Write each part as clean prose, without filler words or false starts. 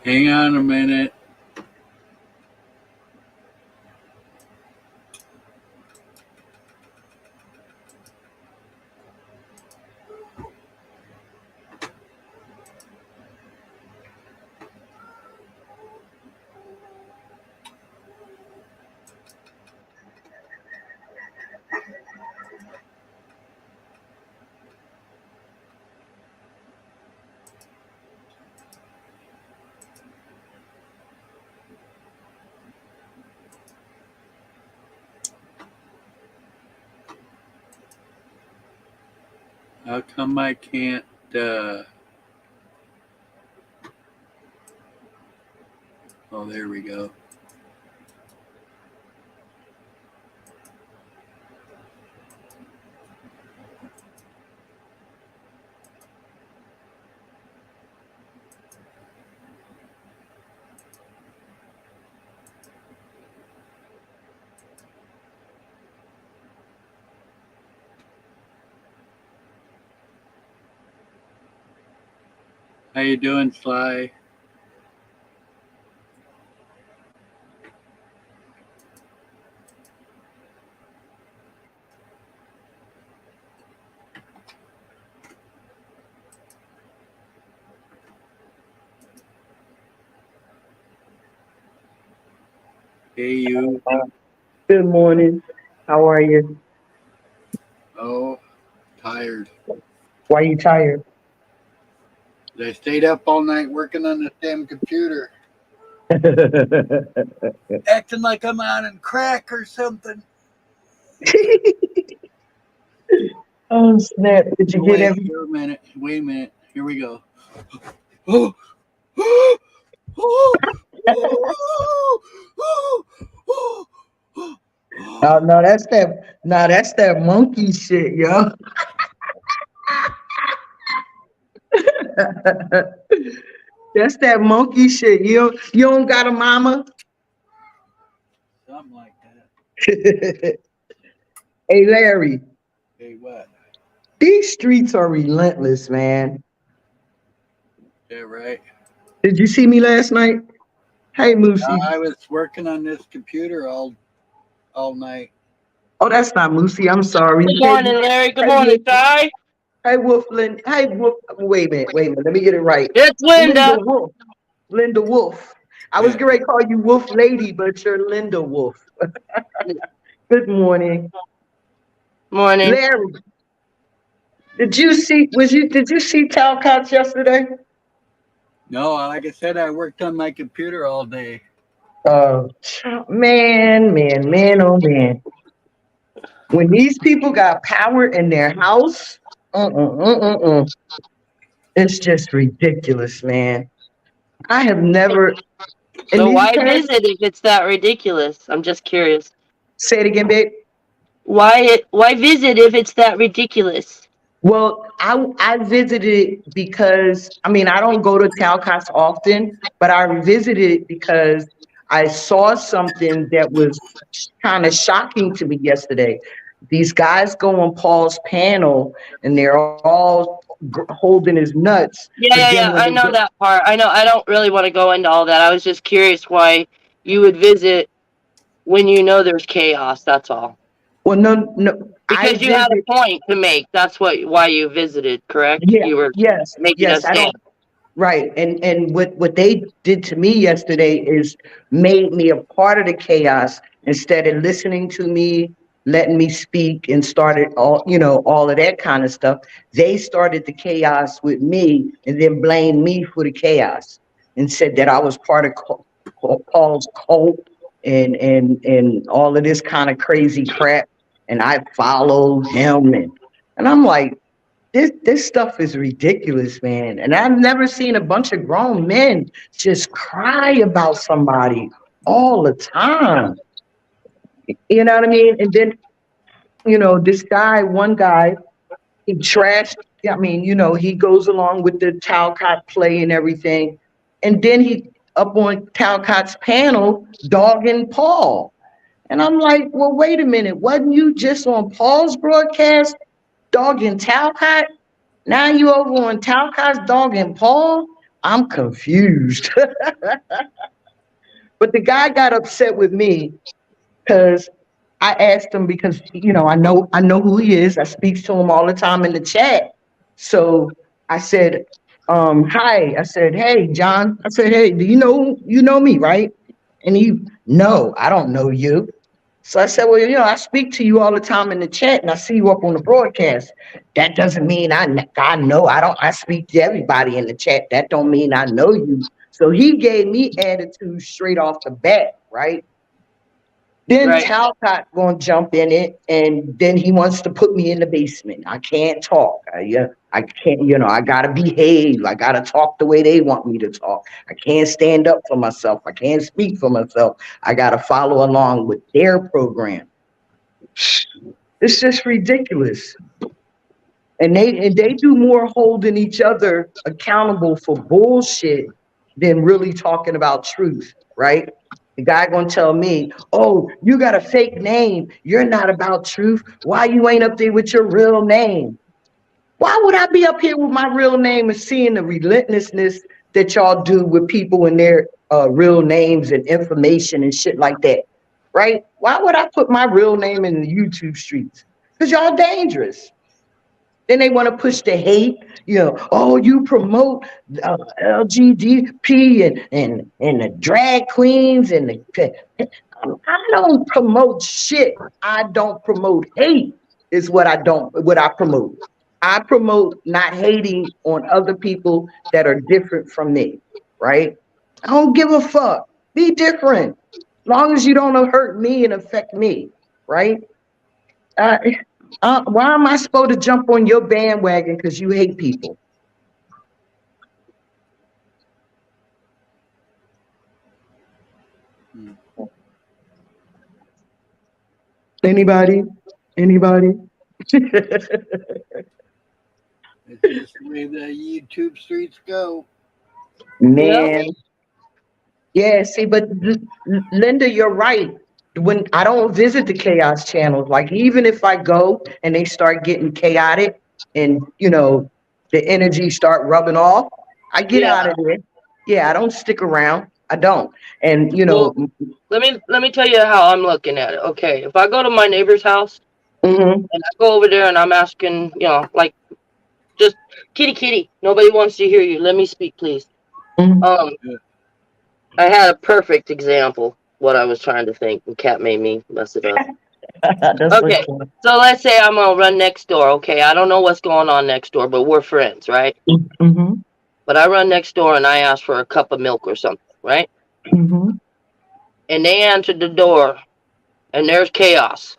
Hang on a minute. How come I can't? Oh, there we go. How you doing, Sly? Hey, you. Good morning. How are you? Oh, tired. Why are you tired? I stayed up all night working on this damn computer, acting like I'm on crack or something. Oh snap! Did you Oh, get wait, every? here a minute. Wait a minute. Here we go. Oh, oh, oh, oh, oh, oh, oh, Oh oh. no, that's that. No, that's that monkey shit, yo. That's that monkey shit. You don't got a mama. Something like that. Hey Larry, Hey, what? these streets are relentless, man. Yeah, right. Did you see me last night? Hey Moosey. I was working on this computer all night. Oh, that's not Moosey. I'm sorry. Good Hey, morning, Larry. Good hey, morning, Wolf. Ty. Hey, Wolflin. Hey, Wolf. Wait a minute. Wait a minute. Let me get it right. It's Linda Linda. Wolf. Linda Wolf. I was Yeah. going to call you Wolf Lady, but you're Linda Wolf. Good morning, Morning. Larry. Did you see Talcott's yesterday? No, like I said, I worked on my computer all day. Man, oh man. When these people got power in their house, it's just ridiculous, man. I have never in So these why past. visit if it's that ridiculous? I'm just curious. Say it again, babe. Why visit if it's that ridiculous? Well, I visited because I mean I don't go to Talcott's often, but I visited because I saw something that was kind of shocking to me yesterday. These guys go on Paul's panel and they're all holding his nuts, Yeah, but yeah, then yeah. when I they know get that part. I know. I don't really want to go into all that. I was just curious why you would visit when you know there's chaos. That's all. well, no, I Because you had visit. a point to make. That's why you visited. Correct? Yeah, You were making a yes, I stand. don't. Right. And what they did to me yesterday is made me a part of the chaos instead of listening to me, letting me speak and started all of that kind of stuff. They started the chaos with me and then blamed me for the chaos and said that I was part of Paul's cult and all of this kind of crazy crap. And I followed him and I'm like, this stuff is ridiculous, man. And I've never seen a bunch of grown men just cry about somebody all the time. You know what I mean? And then, this guy, one guy, he trashed. I mean, he goes along with the Talcott play and everything. And then he up on Talcott's panel dogging Paul. And I'm like, well, wait a minute. Wasn't you just on Paul's broadcast dogging Talcott? Now you over on Talcott's dog and Paul. I'm confused. But the guy got upset with me because I asked him because I know who he is. I speak to him all the time in the chat. So I said, hi. I said, hey, John. I said, hey, do you know me, right? And he, no, I don't know you. So I said, well, I speak to you all the time in the chat and I see you up on the broadcast. That doesn't mean I know. I speak to everybody in the chat. That don't mean I know you. So he gave me attitude straight off the bat, right? Then Right. Talcott gonna jump in it, and then he wants to put me in the basement. I can't talk. I can't. I gotta behave. I gotta talk the way they want me to talk. I can't stand up for myself. I can't speak for myself. I gotta follow along with their program. It's just ridiculous. And they do more holding each other accountable for bullshit than really talking about truth, right? The guy gonna tell me, "Oh, you got a fake name. You're not about truth. Why you ain't up there with your real name?" Why would I be up here with my real name and seeing the relentlessness that y'all do with people and their real names and information and shit like that, right? Why would I put my real name in the YouTube streets? Because y'all dangerous. Then they want to push the hate. Oh, you promote LGBT and the drag queens and the. I don't promote shit. I don't promote hate. Is what I promote. I promote not hating on other people that are different from me. Right? I don't give a fuck. Be different, long as you don't hurt me and affect me. Right? Uh, why am I supposed to jump on your bandwagon because you hate people? Anybody? Anybody? It's just the way the YouTube streets go. Yeah. Man, yeah. See, but Linda, you're right. When I don't visit the chaos channels, like even if I go and they start getting chaotic and the energy start rubbing off, I get Yeah. out of there. Yeah, I don't stick around. I don't. And Well, let me tell you how I'm looking at it. Okay, if I go to my neighbor's house mhm, and I go over there and I'm asking, like, just kitty kitty, nobody wants to hear you. Let me speak, please. mhm. Um, Yeah. I had a perfect example what I was trying to think, and Cat made me mess it up. That's so Okay, cool. so let's say I'm gonna run next door. Okay, I don't know what's going on next door, but we're friends, right? Mhm, But I run next door and I ask for a cup of milk or something, right? mhm, And they answered the door and there's chaos.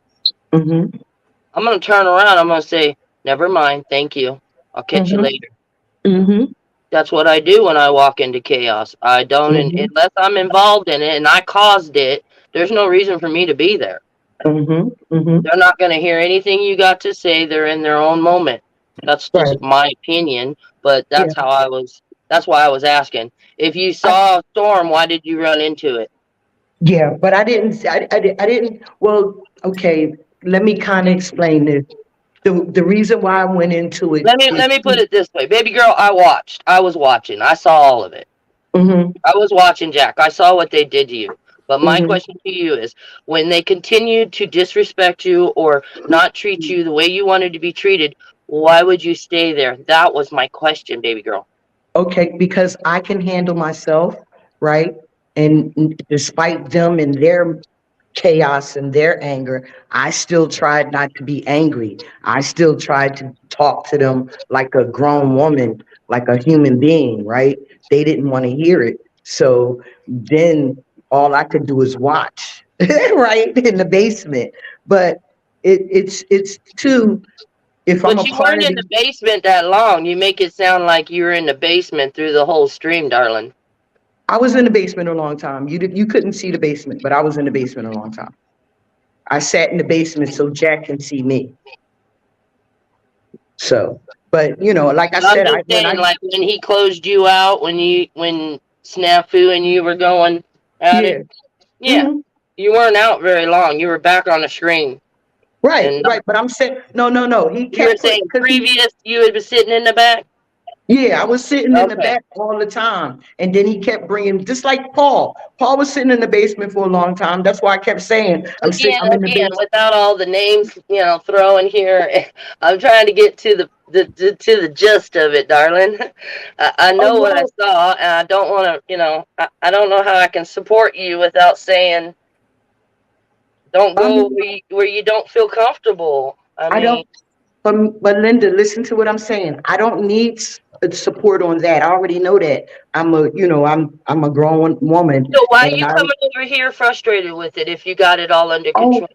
mhm, I'm gonna turn around. I'm gonna say, "Never mind, thank you. I'll catch you mhm, later." mhm, That's what I do when I walk into chaos. I don't, mhm, unless I'm involved in it and I caused it. There's no reason for me to be there. mhm, mhm. They're not gonna hear anything you got to say. They're in their own moment. That's just Right. my opinion, but Yeah. that's how I was. That's why I was asking. If you I, saw a storm, why did you run into it? yeah, but I didn't. I didn't. Well, okay. Let me kind of explain this. The reason why I went into it Let me put it this way, baby girl. I watched. I was watching. I saw all of it. Mhm, I was watching, Jack. I saw what they did to you. But my mhm. question to you is, when they continued to disrespect you or not treat you the way you wanted to be treated, why would you stay there? That was my question, baby girl. Okay, because I can handle myself, right? And despite them and their chaos and their anger, I still tried not to be angry. I still tried to talk to them like a grown woman, like a human being, right? They didn't want to hear it. So then all I could do is watch, right? In the basement. But it's too, if I'm But a you part weren't of in the the basement that long. You make it sound like you were in the basement through the whole stream, darling. I was in the basement a long time. You couldn't see the basement, but I was in the basement a long time. I sat in the basement so Jack can see me. So, but like I I'm said, just I when I saying, like when he closed you out, when Snafu and you were going at it, yeah. yeah, Hmm. you weren't out very long. You were back on the screen, Right, and right. But I'm saying no, no, no. He you were kept saying putting because he previous you had been sitting in the back. Yeah, I was sitting in the Okay. back all the time. And then he kept bringing, just like Paul. Paul was sitting in the basement for a long time. That's why I kept saying, I'm in the Again, basement. without all the names, throwing here, I'm trying to get to the gist of it, darling. I Oh, know what I well, saw, and I don't want to, I don't know how I can support you without saying don't I go mean, where you don't feel comfortable. I I mean, don't, but Linda, listen to what I'm saying. I don't need support on that. I already know that. I'm a grown woman. so why are And you I, coming over here frustrated with it if you got it all under oh, control?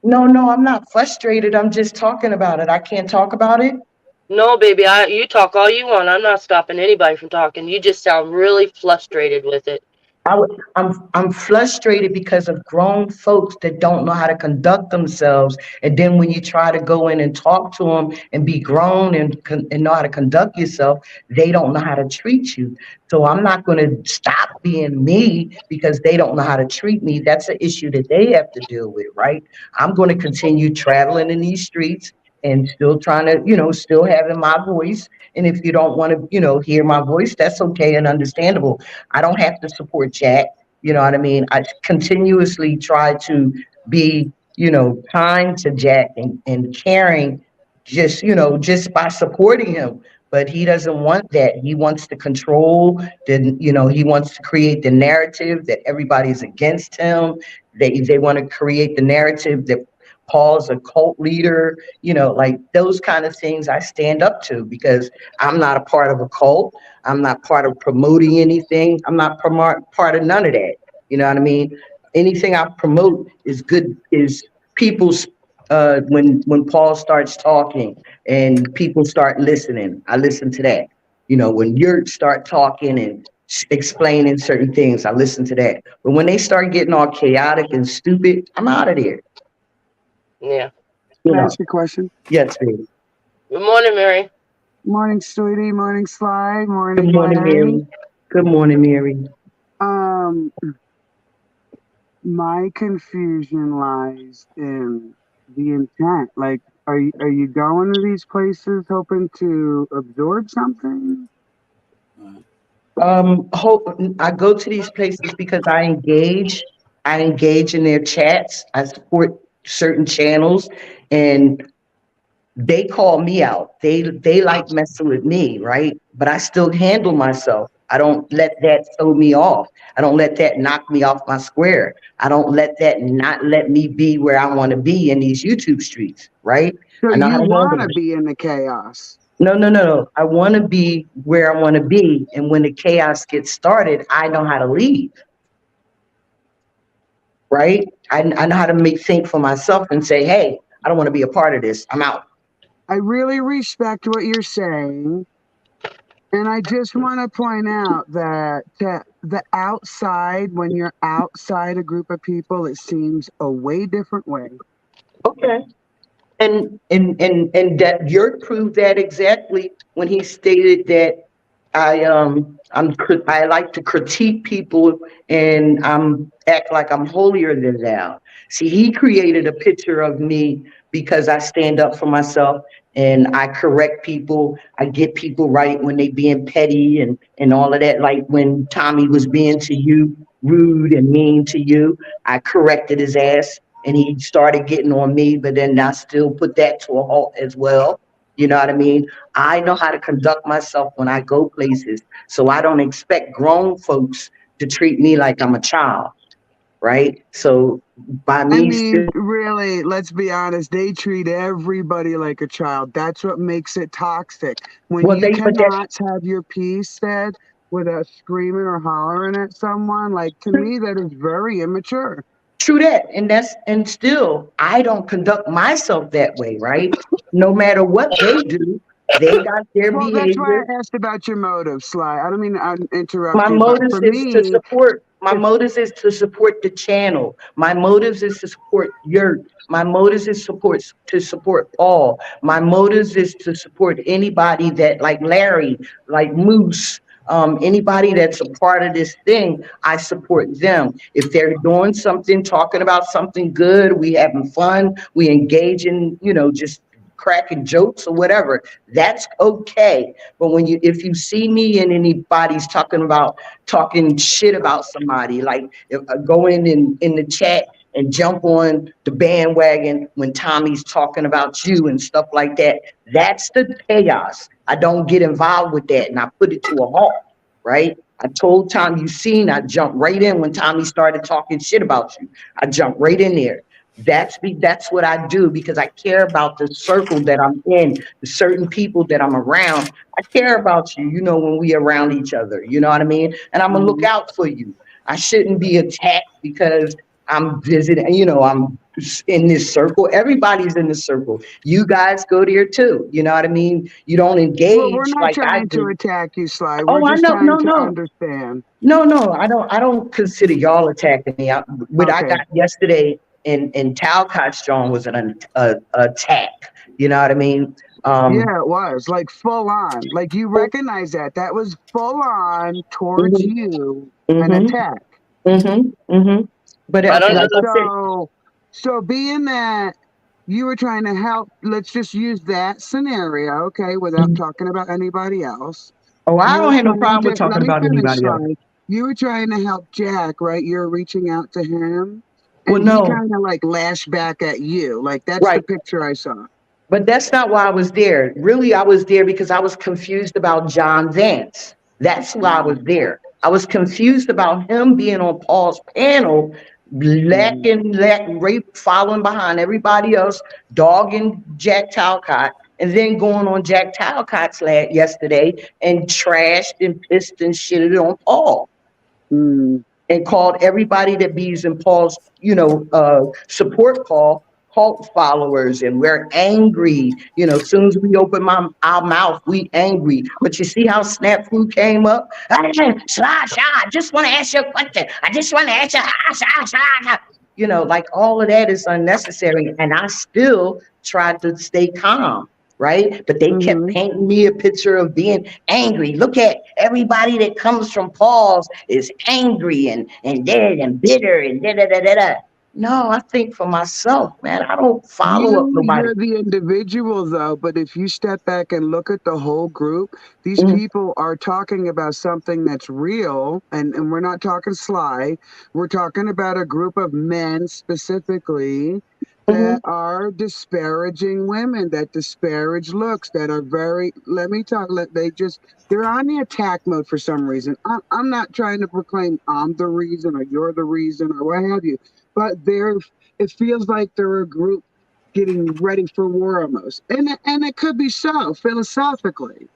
no, I'm not frustrated. I'm just talking about it. I can't talk about it. No, baby, you talk all you want. I'm not stopping anybody from talking. You just sound really frustrated with it. I'm frustrated because of grown folks that don't know how to conduct themselves, and then when you try to go in and talk to them and be grown and know how to conduct yourself, they don't know how to treat you. So I'm not going to stop being me because they don't know how to treat me. That's an issue that they have to deal with, right? I'm going to continue traveling in these streets and still trying to, still having my voice. And if you don't want to, hear my voice, that's okay and understandable. I don't have to support Jack. You know what I mean? I continuously try to be, kind to Jack and caring just by supporting him. But he doesn't want that. He wants to control, then, he wants to create the narrative that everybody's against him. They want to create the narrative that Paul's a cult leader, like those kind of things I stand up to because I'm not a part of a cult. I'm not part of promoting anything. I'm not part of none of that. You know what I mean? Anything I promote is good, is people's, when Paul starts talking and people start listening, I listen to that. When you start talking and explaining certain things, I listen to that. But when they start getting all chaotic and stupid, I'm out of there. Yeah. You Can I know, ask you a question? yes, baby. Good morning, Mary. Morning, sweetie. Morning, Sly. Good Morning, morning, Larry. Mary. Good morning, Mary. Um, my confusion lies in the intent. Like, are you going to these places hoping to absorb something? I go to these places because I engage in their chats. I support certain channels, and they call me out. They like messing with me, right? But I still handle myself. I don't let that throw me off. I don't let that knock me off my square. I don't let that not let me be where I want to be in these YouTube streets, right? So I know how you to want handle to it. be in the chaos? No. I want to be where I want to be. And when the chaos gets started, I know how to leave, right? I know how to think for myself and say, hey, I don't want to be a part of this. I'm out. I really respect what you're saying, and I just want to point out that the outside, when you're outside a group of people, it seems a way different way. Okay. And that Yurt proved that exactly when he stated that I like to critique people and act like I'm holier than thou. See, he created a picture of me because I stand up for myself and I correct people. I get people right when they being petty and all of that. Like when Tommy was being to you rude and mean to you, I corrected his ass and he started getting on me, but then I still put that to a halt as well. You know what I mean? I know how to conduct myself when I go places. So I don't expect grown folks to treat me like I'm a child, right? So by I me mean, still, really, let's be honest, they treat everybody like a child. That's what makes it toxic. When well, you but that's cannot have your piece said without screaming or hollering at someone, like to me, that is very immature. true that. And still, I don't conduct myself that way, right? No matter what they do, they got their Well, that's why behavior. I asked about your motive, Sly. I don't mean to interrupt My you, but motives for is to me, support. My if motives is to support the channel. My motives is to support Yurt. My motives is support Paul. My motives is to support anybody that like Larry, like Moose, anybody that's a part of this thing. I support them. If they're doing something, talking about something good, we having fun, we engage in, just cracking jokes or whatever, that's okay. But if you see me and anybody's talking shit about somebody, like if, go in the chat and jump on the bandwagon when Tommy's talking about you and stuff like that, that's the chaos. I don't get involved with that, and I put it to a halt, right? I told Tommy, I jumped right in when Tommy started talking shit about you. I jumped right in there. That's what I do, because I care about the circle that I'm in, the certain people that I'm around. I care about you, when we around each other, you know what I mean? And I'm gonna look out for you. I shouldn't be attacked because I'm visiting, I'm in this circle. Everybody's in the circle. You guys go there too. You know what I mean? You don't Well, we're engage not like I trying to do. attack you, Sly. We're Oh, I just know. trying No, to no. understand. No, I don't consider y'all attacking me. What I Okay. got yesterday in Talcott's John was an attack. You know what I mean? Yeah, it was like full on. Like you recognize that. That was full on towards Mhm, you, an mhm, attack. mhm. But I don't like I said, So being that you were trying to help, let's just use that scenario, okay, without mhm. talking about anybody else. Oh, I You were don't have no trying problem with to, let talking me about finish, anybody else. Sly. You were trying to help Jack, right? You're reaching out to him, Well, and he no, kind of like lashed back at you. Like that's the right. picture I saw. But that's not why I was there. Really, I was there because I was confused about John Vance. That's why I was there. I was confused about him being on Paul's panel, rape, following behind everybody else, dogging Jack Talcott, and then going on Jack Talcott's yesterday and trashed and pissed and shitted on Paul Mm. and called everybody that be's in Paul's, support call cult followers, and we're angry. As soon as we open our mouth, we angry. But you see how Snafu came up? Slash, I just want to ask you a question. I just want to ask you, like all of that is unnecessary. And I still tried to stay calm, right? But they kept Mm-hmm. painting me a picture of being angry. Look at everybody that comes from Paul's is angry and dead and bitter and da da da da da. No, I think for myself, man. I don't follow up nobody. You're the individual though, but if you step back and look at the whole group, these Mhm, people are talking about something that's real, and we're not talking Sly. We're talking about a group of men specifically mhm, that are disparaging women, that disparage looks, that are very, let me talk, they're on the attack mode for some reason. I'm not trying to proclaim I'm the reason or you're the reason or what have you, but it feels like they're a group getting ready for war almost. And it could be so philosophically.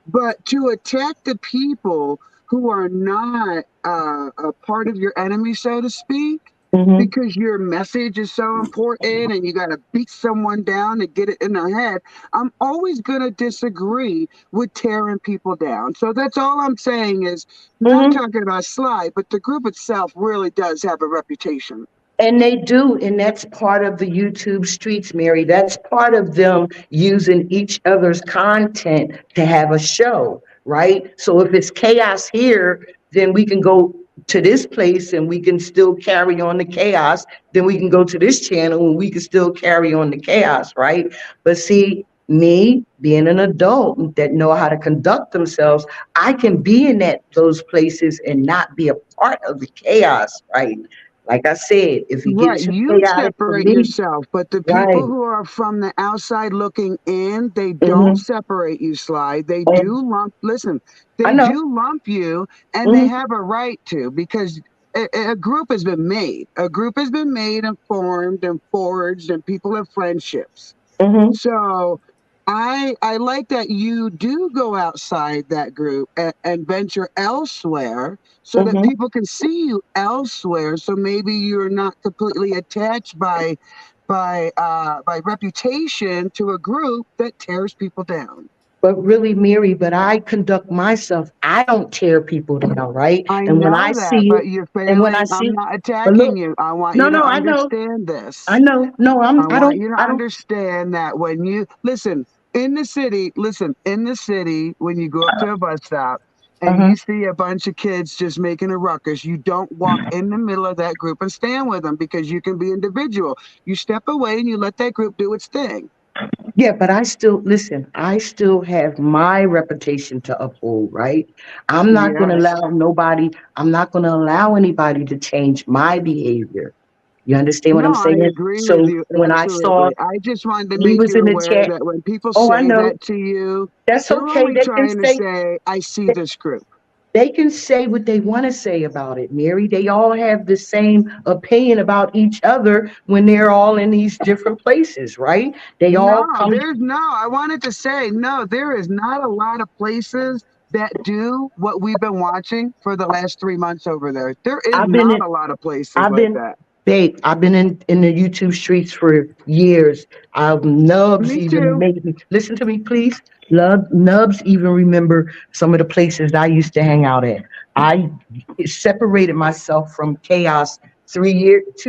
But to attack the people who are not a part of your enemy, so to speak, mhm. because your message is so important and you got to beat someone down to get it in their head, I'm always going to disagree with tearing people down. So that's all I'm saying is not Mhm. talking about Sly, but the group itself really does have a reputation. And they do, and that's part of the YouTube streets, Mary. That's part of them using each other's content to have a show, right? So if it's chaos here, then we can go to this place and we can still carry on the chaos. Then we can go to this channel and we can still carry on the chaos, right? But see, me being an adult that know how to conduct themselves, I can be in those places and not be a part of the chaos, right? Like I said, if it Right, gets too you chaotic for separate me, yourself, but the right? people who are from the outside looking in, they don't Hmm. separate you, Sly. They And do lump, listen, I they know. do lump you, and they Hmm. have a right to, because a group has been made. A group has been made and formed and forged, and people have friendships. Hmm. So I like that you do go outside that group and venture elsewhere so that Hmm. people can see you elsewhere. So maybe you're not completely attached by reputation to a group that tears people down. But really, Mary, but I conduct myself. I don't tear people down, right? I And when I know that, see it, but you're and when I failing. I'm see, not but attacking look, you. I want no, you to no, I know, understand this. I know, no, I I want don't, you to I don't. understand that when you listen, in the city, when you go up to a bus stop and Uh-huh. you see a bunch of kids just making a ruckus, you don't walk in the middle of that group and stand with them because you can be individual. You step away and you let that group do its thing. Yeah, but I still listen. I still have my reputation to uphold, right? I'm not going to Yes. allow nobody. I'm not going to allow anybody to change my behavior. You understand what No, I'm I saying? agree with So you when I saw absolutely. I just wanted to he make was you in the aware chat, that when people oh, I say know. that to you, That's they're okay. only trying to say, I see this group. They can say what they want to say about it, Mary. They all have the same opinion about each other when they're all in these different places, right? They No, all come. I wanted to say, no, there is not a lot of places that do what we've been watching for the last 3 months over there. There is I've been not in, a lot of places I've like been, that. babe, I've been in the YouTube streets for years. Nubs Me even too. made me, listen to me, please. Nubs even remember some of the places I used to hang out at. I separated myself from chaos 2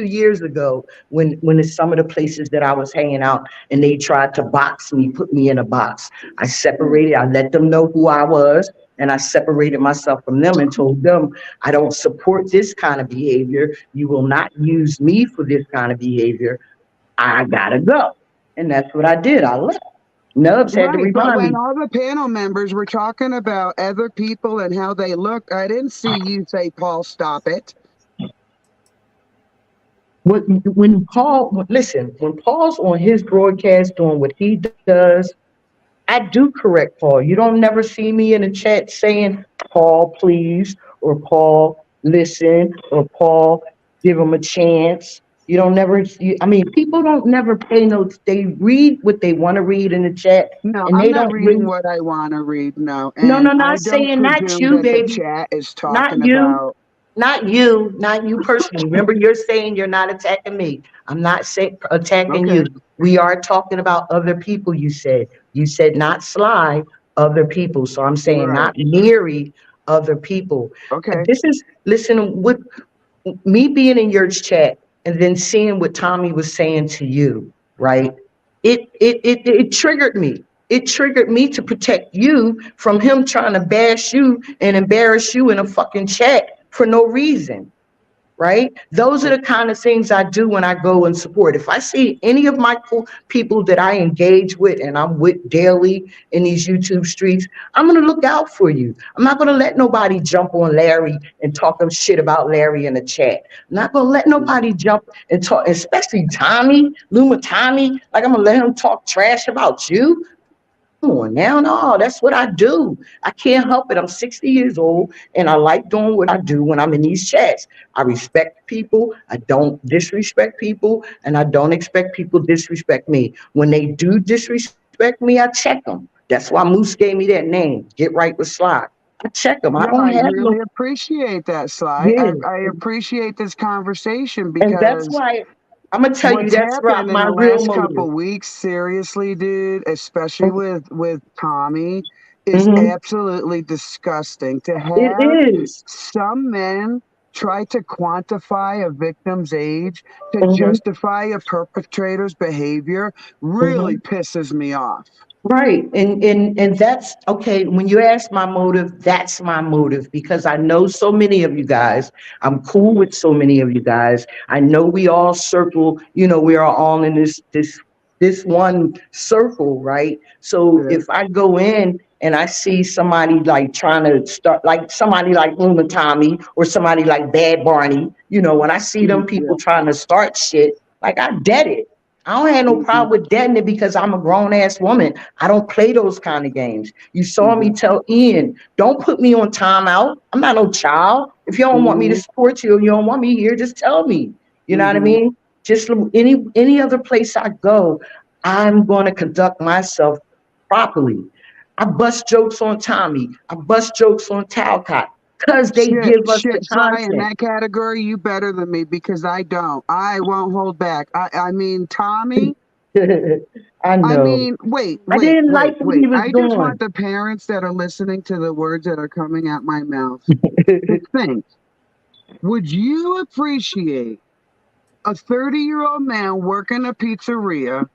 years ago when it's some of the places that I was hanging out and they tried to box me, put me in a box. I separated, I let them know who I was, and I separated myself from them and told them I don't support this kind of behavior. You will not use me for this kind of behavior. I gotta go. And that's what I did. I left. Nubs had to Right, but remind when me. all the panel members were talking about other people and how they look, I didn't see you say, Paul, stop it. When Paul, listen, when Paul's on his broadcast doing what he does, I do correct Paul. You don't never see me in the chat saying, Paul, please, or Paul, listen, or Paul, give him a chance. You don't never, I mean, people don't never pay notes. They read what they want to read in the chat, No, and I'm they not don't reading really. what I want to read. No, No, and no, I not don't saying not presume you, that the baby. chat is Not talking you. about. Not you personally. Remember, you're saying you're not attacking me. I'm not saying attacking Okay, you. We are talking about other people. You said not Sly, other people. So I'm saying right. not Mary, other people. Okay. This is listen. What me being in your chat and then seeing what Tommy was saying to you, right? It triggered me. It triggered me to protect you from him trying to bash you and embarrass you in a fucking chat for no reason, right? Those are the kind of things I do when I go and support. If I see any of my people that I engage with and I'm with daily in these YouTube streets, I'm going to look out for you. I'm not going to let nobody jump on Larry and talk shit about Larry in the chat. I'm not going to let nobody jump and talk, especially Tommy, Luma Tommy. Like I'm going to let him talk trash about you. Come on now, no, that's what I do. I can't help it. I'm 60 years old and I like doing what I do when I'm in these chats. I respect people. I don't disrespect people and I don't expect people to disrespect me. When they do disrespect me, I check them. That's why Moose gave me that name. Get right with Sly. I check them. I No, don't I have no, really appreciate that, Sly. yeah. I appreciate this conversation And that's because why I'm going to tell you what's that's happened in my the real last motive. couple weeks, seriously, dude, especially with Tommy, is Mhm. absolutely disgusting. To It have is. some men try to quantify a victim's age to Mhm. justify a perpetrator's behavior really Mhm. pisses me off. Right. And that's okay. When you ask my motive, that's my motive because I know so many of you guys. I'm cool with so many of you guys. I know we all circle, we are all in this one circle, right? So Yeah. if I go in and I see somebody like trying to start like somebody like Uma Tommy or somebody like Bad Barney, when I see them Yeah. people trying to start shit, like I dead it. I don't have no Hmm. problem with deading it because I'm a grown ass woman. I don't play those kind of games. You saw me Hmm. tell Ian, don't put me on timeout. I'm not no child. If you don't want me to Hmm. support you, you don't want me here, just tell me. You know what I Hmm. mean? Just any other place I go, I'm going to conduct myself properly. I bust jokes on Tommy. I bust jokes on Talcott because they give us the Sly, in content. that category, you better than me because I don't. I won't hold back. I mean, Tommy, I I know. mean, wait, I wait, didn't wait, like what he wait. was I just doing. want the parents that are listening to the words that are coming out my mouth to think, would you appreciate a 30-year-old man working a pizzeria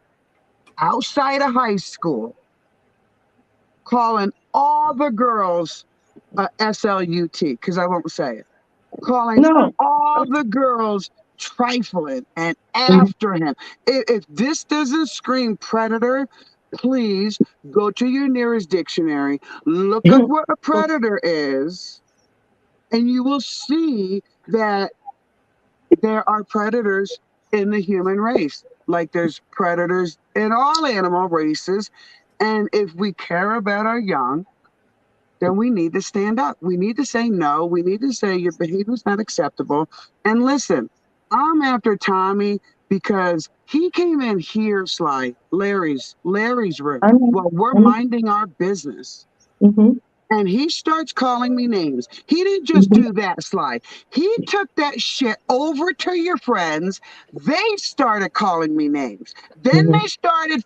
outside of high school calling all the girls SLUT, because I won't say it, calling No. all the girls trifling and Mhm. after him. If this doesn't scream predator, please go to your nearest dictionary, look up what a predator is, and you will see that there are predators in the human race. Like there's predators in all animal races. And if we care about our young, then we need to stand up. We need to say no. We need to say your behavior is not acceptable. And listen, I'm after Tommy because he came in here, Sly, Larry's room, I know. while we're I know. minding our business. Mhm, And he starts calling me names. He didn't just mhm, do that, Sly. He took that shit over to your friends. They started calling me names. Then mhm. they started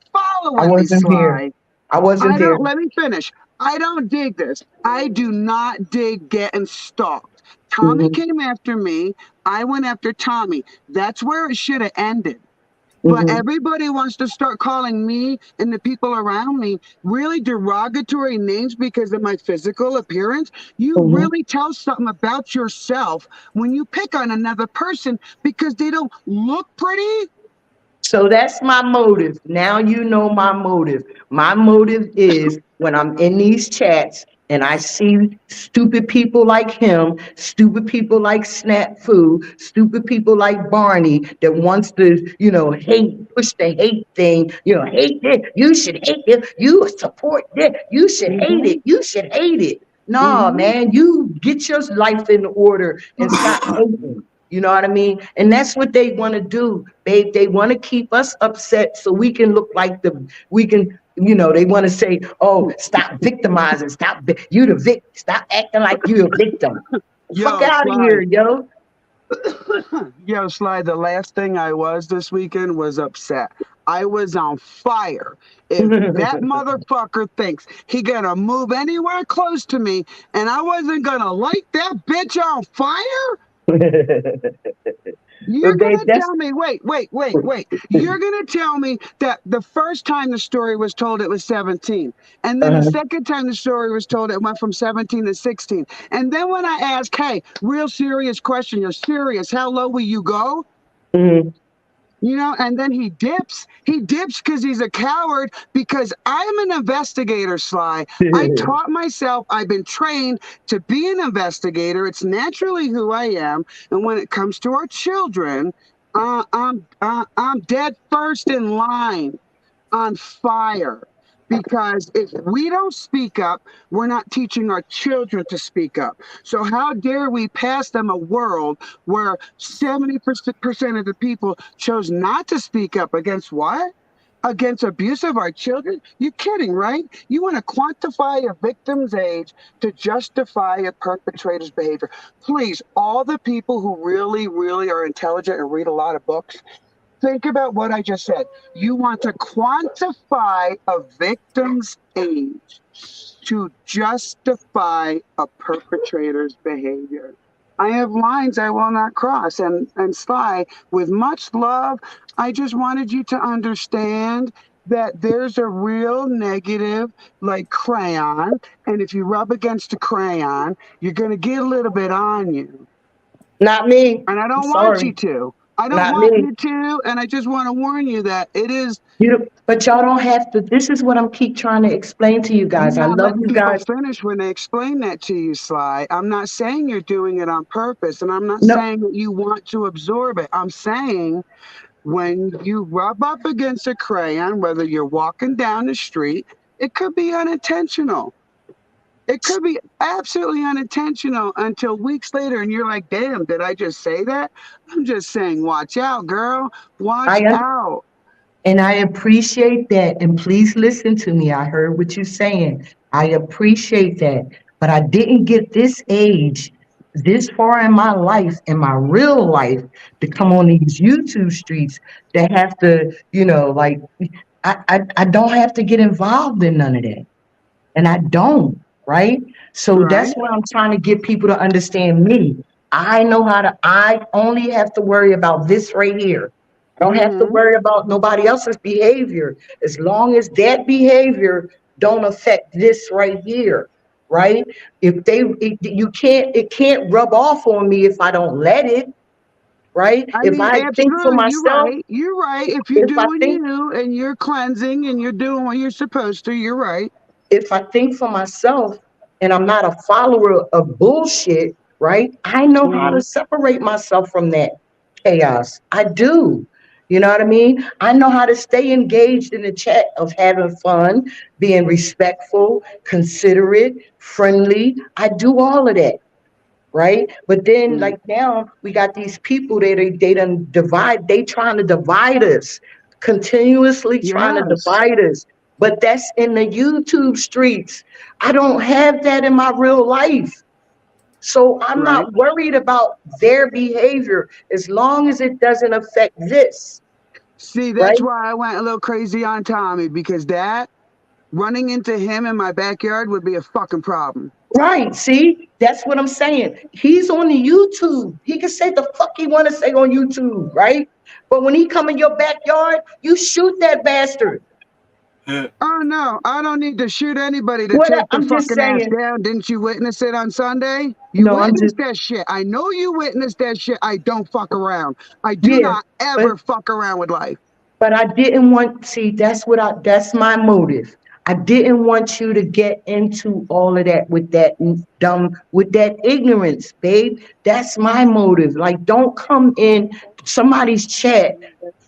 I following me, wasn't here. Sly. I wasn't there. Let me finish. I don't dig this. I do not dig getting stalked. Tommy Mhm, came after me. I went after Tommy. That's where it should have ended. But mhm, everybody wants to start calling me and the people around me really derogatory names because of my physical appearance. You mhm. really tell something about yourself when you pick on another person because they don't look pretty. So that's my motive. Now you know my motive. My motive is when I'm in these chats and I see stupid people like him, stupid people like Snafu, stupid people like Barney that wants to, hate, push the hate thing, hate this, you should hate it, you support this, you should hate it, Mm-hmm. you should hate it. No, Mm-hmm. man, you get your life in order and stop hating. You know what I mean? And that's what they want to do, babe. They want to keep us upset so we can look like they want to say, oh, stop victimizing. You the victim. Stop acting like you a victim. Fuck Yo, out of Sly. here, yo. Yo, Sly, the last thing I was this weekend was upset. I was on fire. If that motherfucker thinks he gonna move anywhere close to me and I wasn't gonna light that bitch on fire, you're But babe, gonna that's tell me, wait. You're gonna tell me that the first time the story was told it was 17. And then the uh, second time the story was told it went from 17 to 16. And then when I ask, hey, real serious question, you're serious, how low will you go? mhm. And then he dips. He dips because he's a coward. Because I'm an investigator, Sly. I taught myself, I've been trained to be an investigator. It's naturally who I am. And when it comes to our children, I'm dead first in line, on fire. Because if we don't speak up, we're not teaching our children to speak up. So, how dare we pass them a world where 70% of the people chose not to speak up against what? Against abuse of our children? You're kidding, right? You want to quantify a victim's age to justify a perpetrator's behavior. Please, all the people who really, really are intelligent and read a lot of books, think about what I just said. You want to quantify a victim's age to justify a perpetrator's behavior. I have lines I will not cross. And Sly, with much love, I just wanted you to understand that there's a real negative like crayon. And if you rub against a crayon, you're going to get a little bit on you. Not me. And I I'm don't want you sorry. to. I don't Not want me. you to. And I just want to warn you that it is. But y'all don't have to. This is what I'm keep trying to explain to you You're guys. I not love letting you people guys. finish when they explain that to you, Sly. I'm not saying you're doing it on purpose, and I'm not No, saying that you want to absorb it. I'm saying when you rub up against a crayon, whether you're walking down the street, it could be unintentional. It could be absolutely unintentional until weeks later, and you're like, damn, did I just say that? I'm just saying, watch out, girl. Watch I out. And I appreciate that. And please listen to me. I heard what you're saying. I appreciate that. But I didn't get this age, this far in my life, in my real life, to come on these YouTube streets to have to, like, I don't have to get involved in none of that. And I don't, right? So that's Right? what I'm trying to get people to understand me. I only have to worry about this right here. I don't have to Mm-hmm. worry about nobody else's behavior as long as that behavior don't affect this right here, right? If they, it, you can't, it can't rub off on me if I don't let it, right? I If mean, I think for absolutely, you're myself, right. You're right. If you're if I doing think you and you're cleansing and you're doing what you're supposed to, you're right. if I think for myself and I'm not a follower of bullshit, right? I know how Mhm. to separate myself from that chaos. I do. You know what I mean? I know how to stay engaged in the chat of having fun, being respectful, considerate, friendly. I do all of that, right? But then, Mm. like now, we got these people that they done divide. They trying to divide us, continuously trying to Yes, divide us. But that's in the YouTube streets. I don't have that in my real life. So I'm right. not worried about their behavior as long as it doesn't affect this, See, right? that's why I went a little crazy on Tommy because that running into him in my backyard would be a fucking problem. Right. See, that's what I'm saying. He's on the YouTube. He can say the fuck he want to say on YouTube, right? But when he come in your backyard, you shoot that bastard. Oh no, I don't need to shoot anybody to What take the I'm just fucking ass saying. down. Didn't you witness it on Sunday? You No, I'm just witnessed that shit. I know you witnessed that shit. I don't fuck around. I do yeah. not But ever fuck around with life. but I didn't want see that's my motive. I didn't want you to get into all of that with that dumb with that ignorance, babe. That's my motive. Like don't come in somebody's chat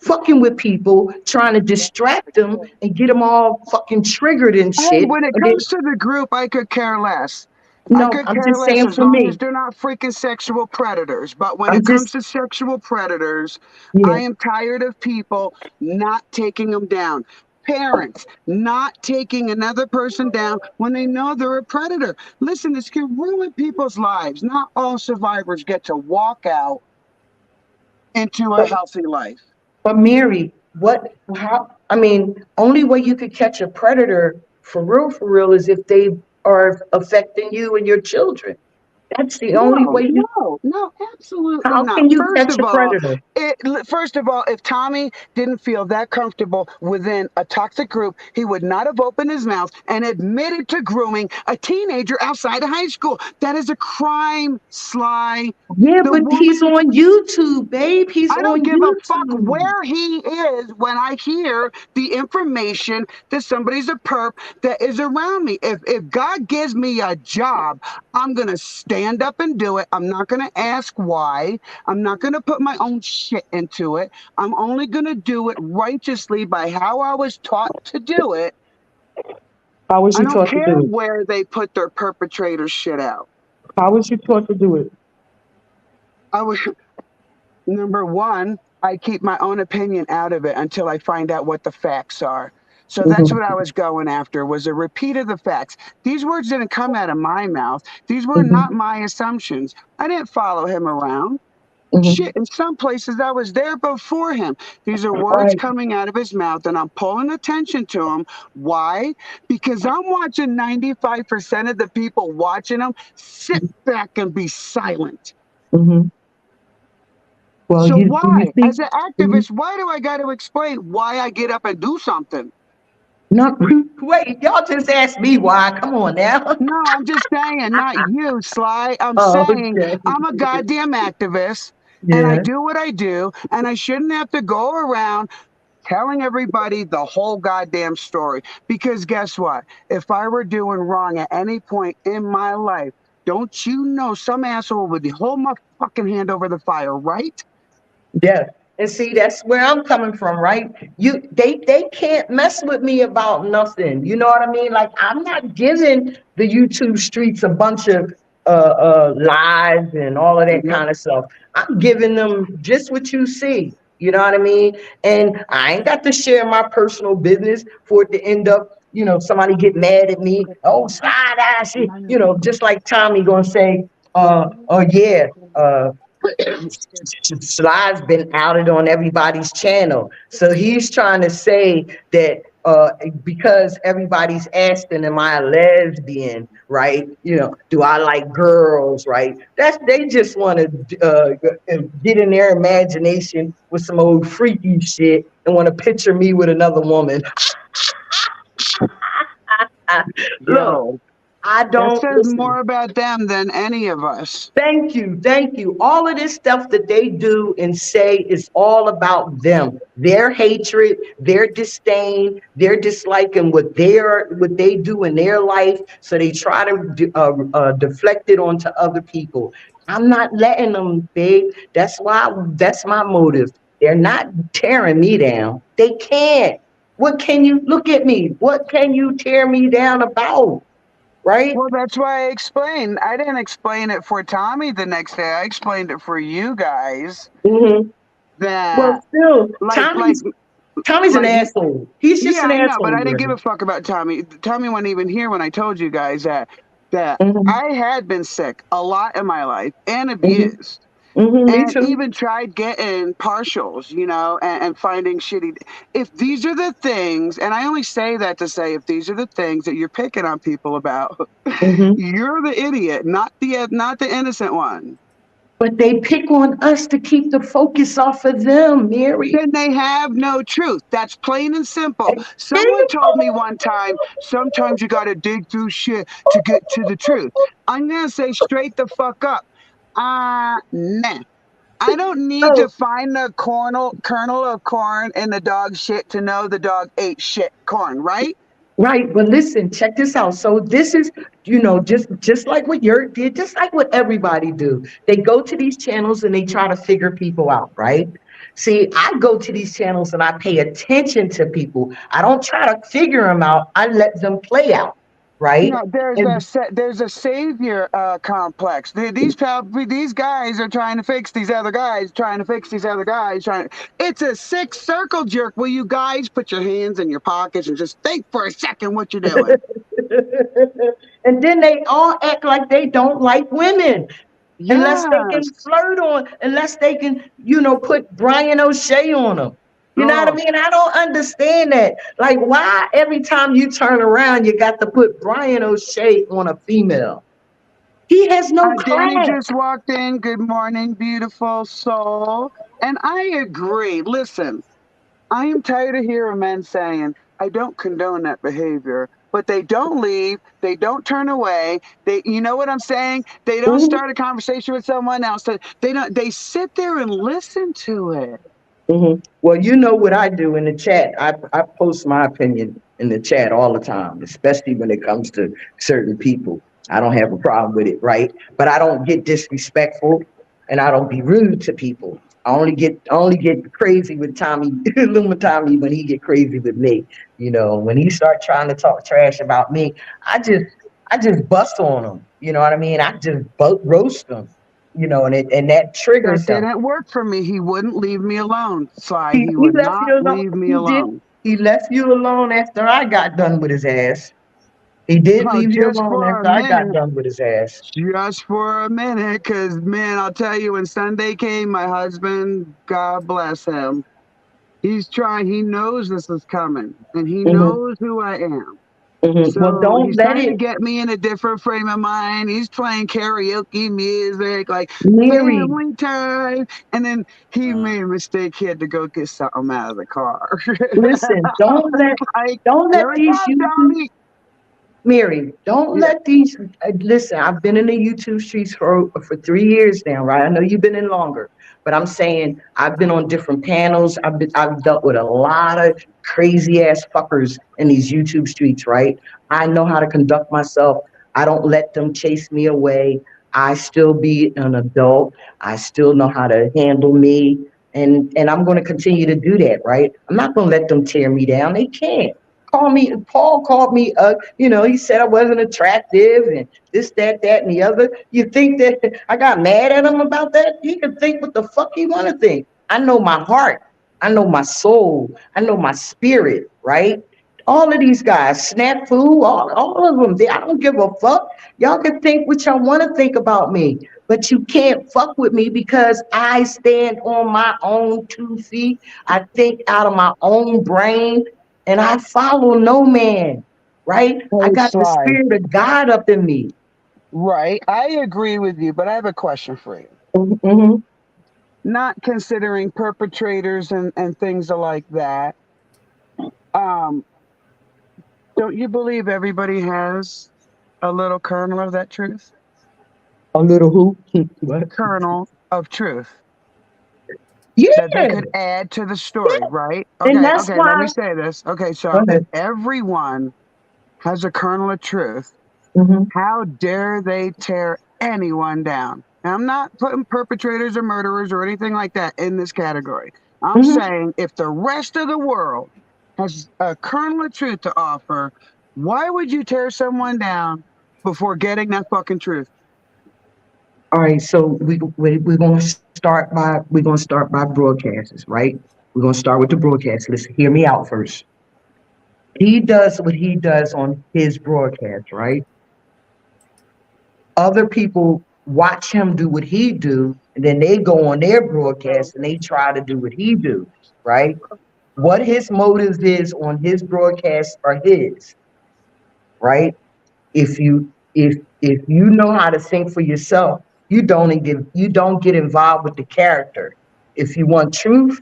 fucking with people, trying to distract them and get them all fucking triggered and Hey, shit. when it And then comes to the group, I could care less. I no, could I'm care just less saying as for long as me. they're not freaking sexual predators. But when I'm it comes just to sexual predators, I yeah. am tired of people not taking them down. Parents not taking another person down when they know they're a predator. Listen, this can ruin people's lives. Not all survivors get to walk out into a But healthy life. But Mary, what, how, I mean, only way you could catch a predator for real, is if they are affecting you and your children. That's the only No, way you, no, no, absolutely how not. can you catch a predator? First of all, if Tommy didn't feel that comfortable within a toxic group, he would not have opened his mouth and admitted to grooming a teenager outside of high school. That is a crime, Sly. Yeah, The but he's woman on YouTube, babe. He's I don't on give a fuck YouTube. where he is when I hear the information that somebody's a perp that is around me. If God gives me a job, I'm gonna stand up and do it. I'm not gonna ask why. I'm not gonna put my own shit into it. I'm only gonna do it righteously by how I was taught to do it. How was I you don't taught to care do it? where they put their perpetrator shit out. How was you taught to do it? I was Number one, I keep my own opinion out of it until I find out what the facts are. So that's Hmm. what I was going after was a repeat of the facts. These words didn't come out of my mouth. These were Hmm. not my assumptions. I didn't follow him around. Hmm. Shit, in some places I was there before him. These are words Right. coming out of his mouth and I'm pulling attention to him. Why? Because I'm watching 95% of the people watching him sit back and be silent. Hmm. Well, So you why? see, As an mhm. activist, why do I got to explain why I get up and do something? Not wait, y'all just asked me why. Come on now. No, I'm just saying, not you, Sly. I'm Oh, saying okay. I'm a goddamn activist and I Yeah. do what I do, and I shouldn't have to go around telling everybody the whole goddamn story. Because guess what? If I were doing wrong at any point in my life, don't you know some asshole would hold my fucking hand over the fire, right? Yeah. And see, that's where I'm coming from, right? They can't mess with me about nothing. You know what I mean? Like I'm not giving the YouTube streets a bunch of lies and all of that Yep. kind of stuff. I'm giving them just what you see. You know what I mean? And I ain't got to share my personal business for it to end up, somebody get mad at me. Oh, slide ass, just like Tommy gonna say, oh yeah, Sly's been outed on everybody's channel. So he's trying to say that because everybody's asking, am I a lesbian, right? Do I like girls, right? They just want to get in their imagination with some old freaky shit and want to picture me with another woman. Look, Yo. I That don't says listen. more about them than any of us. Thank you. Thank you. All of this stuff that they do and say is all about them, their hatred, their disdain, their dislike, and what they do in their life. So they try to deflect it onto other people. I'm not letting them, big. That's my motive. They're not tearing me down. They can't. What can you look at me? What can you tear me down about? Right? Well, that's why I explained. I didn't explain it for Tommy the next day. I explained it for you guys Hmm. Well, that, still, like, like, Tommy's an like, asshole. He's just yeah, an I know, but asshole, I didn't give Mary. a fuck about Tommy. Tommy wasn't even here when I told you guys that Hmm. I had been sick a lot in my life and Hmm. abused. Hmm. Me And too. even tried getting partials, and finding shitty. If these are the things, and I only say that to say, if these are the things that you're picking on people about, Hmm. you're the idiot, not the innocent one. But they pick on us to keep the focus off of them, Mary. Then they have no truth. That's plain and simple. And Someone told me one time, sometimes you got to dig through shit to get to the truth. I'm gonna say straight the fuck up. Nah. I don't need to so, find the kernel of corn in the dog shit to know the dog ate shit corn, right? right, but listen, check this out. So this is, just like what you did, just like what everybody do. They go to these channels and they try to figure people out, right? See, I go to these channels and I pay attention to people. I don't try to figure them out. I let them play out, right? No, And there's a savior complex. These guys are trying to fix these other guys, trying to fix these other guys. It's a sick circle jerk. Will you guys put your hands in your pockets and just think for a second what you're doing? and then they all act like they don't like women unless they can Yes. flirt on, unless they can, put Brian O'Shea on them. You know what I Oh, mean? I don't understand that. Like, why every time you turn around, you got to put Brian O'Shea on a female? He has no Danny class. just walked in. Good morning, beautiful soul. And I agree. Listen, I am tired of hearing men saying, I don't condone that behavior. But they don't leave. They don't turn away. You know what I'm saying? They don't Mhm. start a conversation with someone else. They don't. They sit there and listen to it. Well, you know what I do in the chat. I post my opinion in the chat all the time, especially when it comes to certain people. I don't have a problem with it, right? But I don't get disrespectful and I don't be rude to people. I only get crazy with Tommy, Luma Tommy, when he get crazy with me. When he start trying to talk trash about me, I just bust on him. You know what I mean? I just roast him. And that That triggers him. didn't work for me. He wouldn't leave me alone. Sly, He he he would left not you alone. leave me He did. alone. He left you alone after I got done with his ass. He did Oh, leave you just alone for a after I got minute. done with his ass. Just for a minute, because man, I'll tell you, when Sunday came, my husband, God bless him, he's trying, he knows this is coming, and he Hmm. knows who I am. Well, So don't he's let trying to it, get me in a different frame of mind. He's playing karaoke music, like Mary. family time. And then he made a mistake. He had to go get something out of the car. Listen, I was like, don't here let we these go, YouTube Tony. Mary, don't Yeah. let these listen. I've been in the YouTube streets for 3 years now, right? I know you've been in longer, but I'm saying I've been on different panels. I've dealt with a lot of crazy ass fuckers in these YouTube streets, right? I know how to conduct myself. I don't let them chase me away. I still be an adult. I still know how to handle me, and I'm going to continue to do that, right? I'm not going to let them tear me down. They can't. Paul called me, he said I wasn't attractive and this, that, and the other. You think that I got mad at him about that? He can think what the fuck he want to think. I know my heart. I know my soul. I know my spirit, right? All of these guys, Snafu, all of them, I don't give a fuck. Y'all can think what y'all want to think about me, but you can't fuck with me because I stand on my own 2 feet. I think out of my own brain and I follow no man, right? I Hey, got the Sly. spirit of God up in me. Right. I agree with you, but I have a question for you. Mm-hmm. Not considering perpetrators and things like that. Um, don't you believe everybody has a little kernel of that truth? A little who? What? Kernel of truth that they Yeah, could add to the story, yeah. right? And Okay, that's okay, let why. me say this. Okay, Go so if ahead. everyone has a kernel of truth, Mm-hmm, how dare they tear anyone down? Now, I'm not putting perpetrators or murderers or anything like that in this category. I'm mm-hmm. saying if the rest of the world has a kernel of truth to offer, why would you tear someone down before getting that fucking truth? All right, so we're gonna start by broadcasters, right? We're gonna start with the broadcast. Listen, hear me out first. He does what he does on his broadcast, right? Other people watch him do what he do, and then they go on their broadcast and they try to do what he do, right? What his motives is on his broadcast are his, right? If you know how to think for yourself, you don't get involved with the character. If you want truth,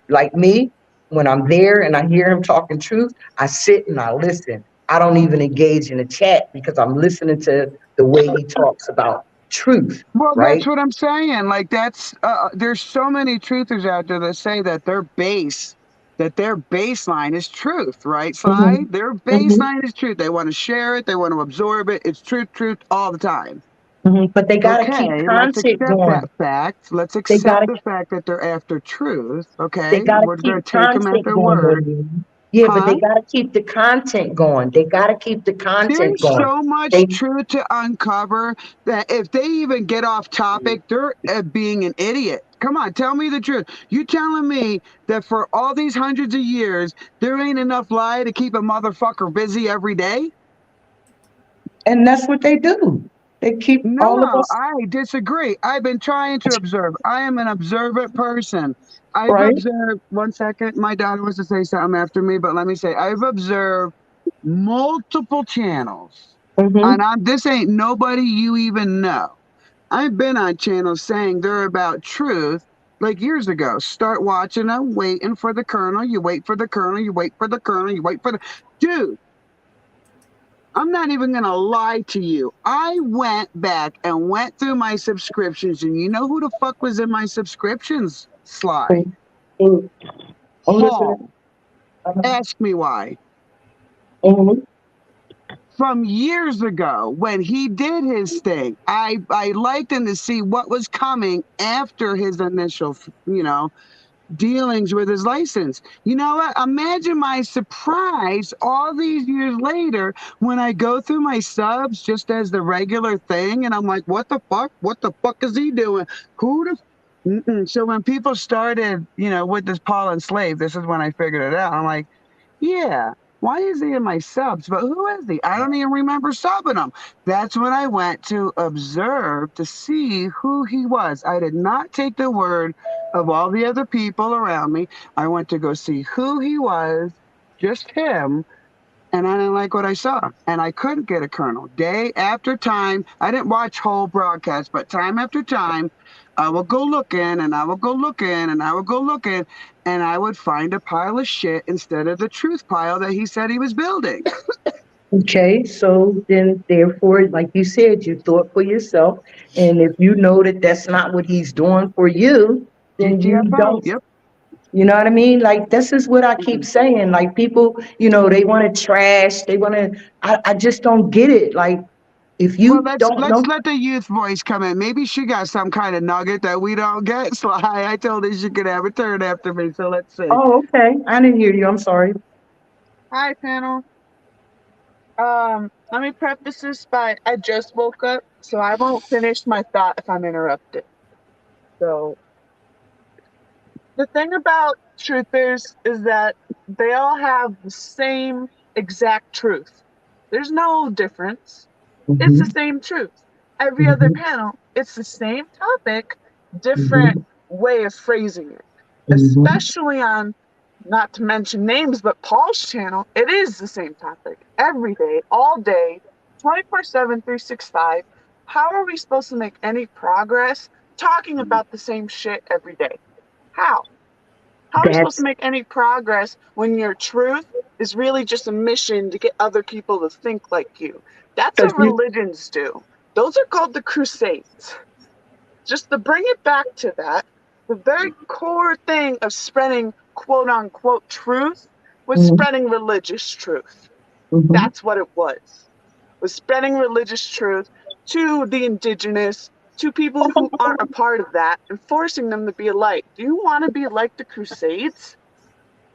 like me, when I'm there and I hear him talking truth, I sit and I listen. I don't even engage in the chat because I'm listening to the way he talks about truth, Well, that's right? what I'm saying. Like that's there's so many truthers out there that say that their baseline is truth, right? Mm-hmm, Sly, their mm-hmm, baseline is truth. They want to share it, they want to absorb it. It's truth, truth all the time. mm-hmm. But they got to keep Okay, let's content accept that going. fact. Let's They got accept to the fact that they're after truth. They Okay, gotta we're keep going to take them at content their going, word, Maria. Yeah, but huh? they gotta keep the content going. They gotta keep the content There's going. so much They truth to uncover that if they even get off topic, they're being an idiot. Come on, tell me the truth. You telling me that for all these hundreds of years, there ain't enough lie to keep a motherfucker busy every day? and that's what they do. They keep all of No, us I disagree. I've been trying to observe. I am an observant person. I've right. observed, one second, my daughter wants to say something after me, but let me say, I've observed multiple channels. Mm-hmm. And this ain't nobody you even know. I've been on channels saying they're about truth like years ago. Start watching them, waiting for the kernel. You wait for the kernel, you wait for the kernel, you wait for the. Dude, I'm not even going to lie to you. I went back and went through my subscriptions, and you know who the fuck was in my subscriptions? Sly. Mm-hmm. I'm listening. Paul. Ask me why. Mm-hmm. From years ago when he did his thing, I liked him to see what was coming after his initial, dealings with his license. You know what? Imagine my surprise all these years later when I go through my subs just as the regular thing, and I'm like, what the fuck? What the fuck is he doing? Who the Mm-mm. So when people started, with this Paul and Slave, this is when I figured it out. I'm like, yeah, why is he in my subs? But who is he? I don't even remember subbing him. That's when I went to observe to see who he was. I did not take the word of all the other people around me. I went to go see who he was, just him, and I didn't like what I saw. And I couldn't get a kernel. Day after time, I didn't watch whole broadcasts, but time after time, I would go looking and I would go looking and I would go looking and I would find a pile of shit instead of the truth pile that he said he was building. Okay, so then therefore, like you said, you thought for yourself, and if you know that that's not what he's doing for you, then you GTFO. don't. Yep. You know what I mean? Like this is what I keep Mhm. saying. Like people, they want to trash. They want to. I just don't get it. Like if Well, you let's don't let's know. let the youth voice come in. Maybe she got some kind of nugget that we don't get. Sly, I told her she could have a turn after me. So let's see. Oh, okay. I didn't hear you. I'm sorry. Hi, panel. Let me preface this by I just woke up, so I won't finish my thought if I'm interrupted. So, the thing about truthers is that they all have the same exact truth. There's no difference. It's the Hmm. same truth. Every other Hmm. panel, it's the same topic, different Hmm. way of phrasing it. Hmm. Especially on, not to mention names, but Paul's channel, it is the same topic every day, all day, 24/7, 365. How are we supposed to make any progress talking about the same shit every day? How? How are we supposed to That's make any progress when your truth is really just a mission to get other people to think like you? That's Because what religions do. Those are called the Crusades. Just to bring it back to that, the very core thing of spreading quote unquote truth was spreading religious truth. That's what it was spreading religious truth to the indigenous, to people who aren't a part of that, and forcing them to be alike. Do you want to be like the Crusades?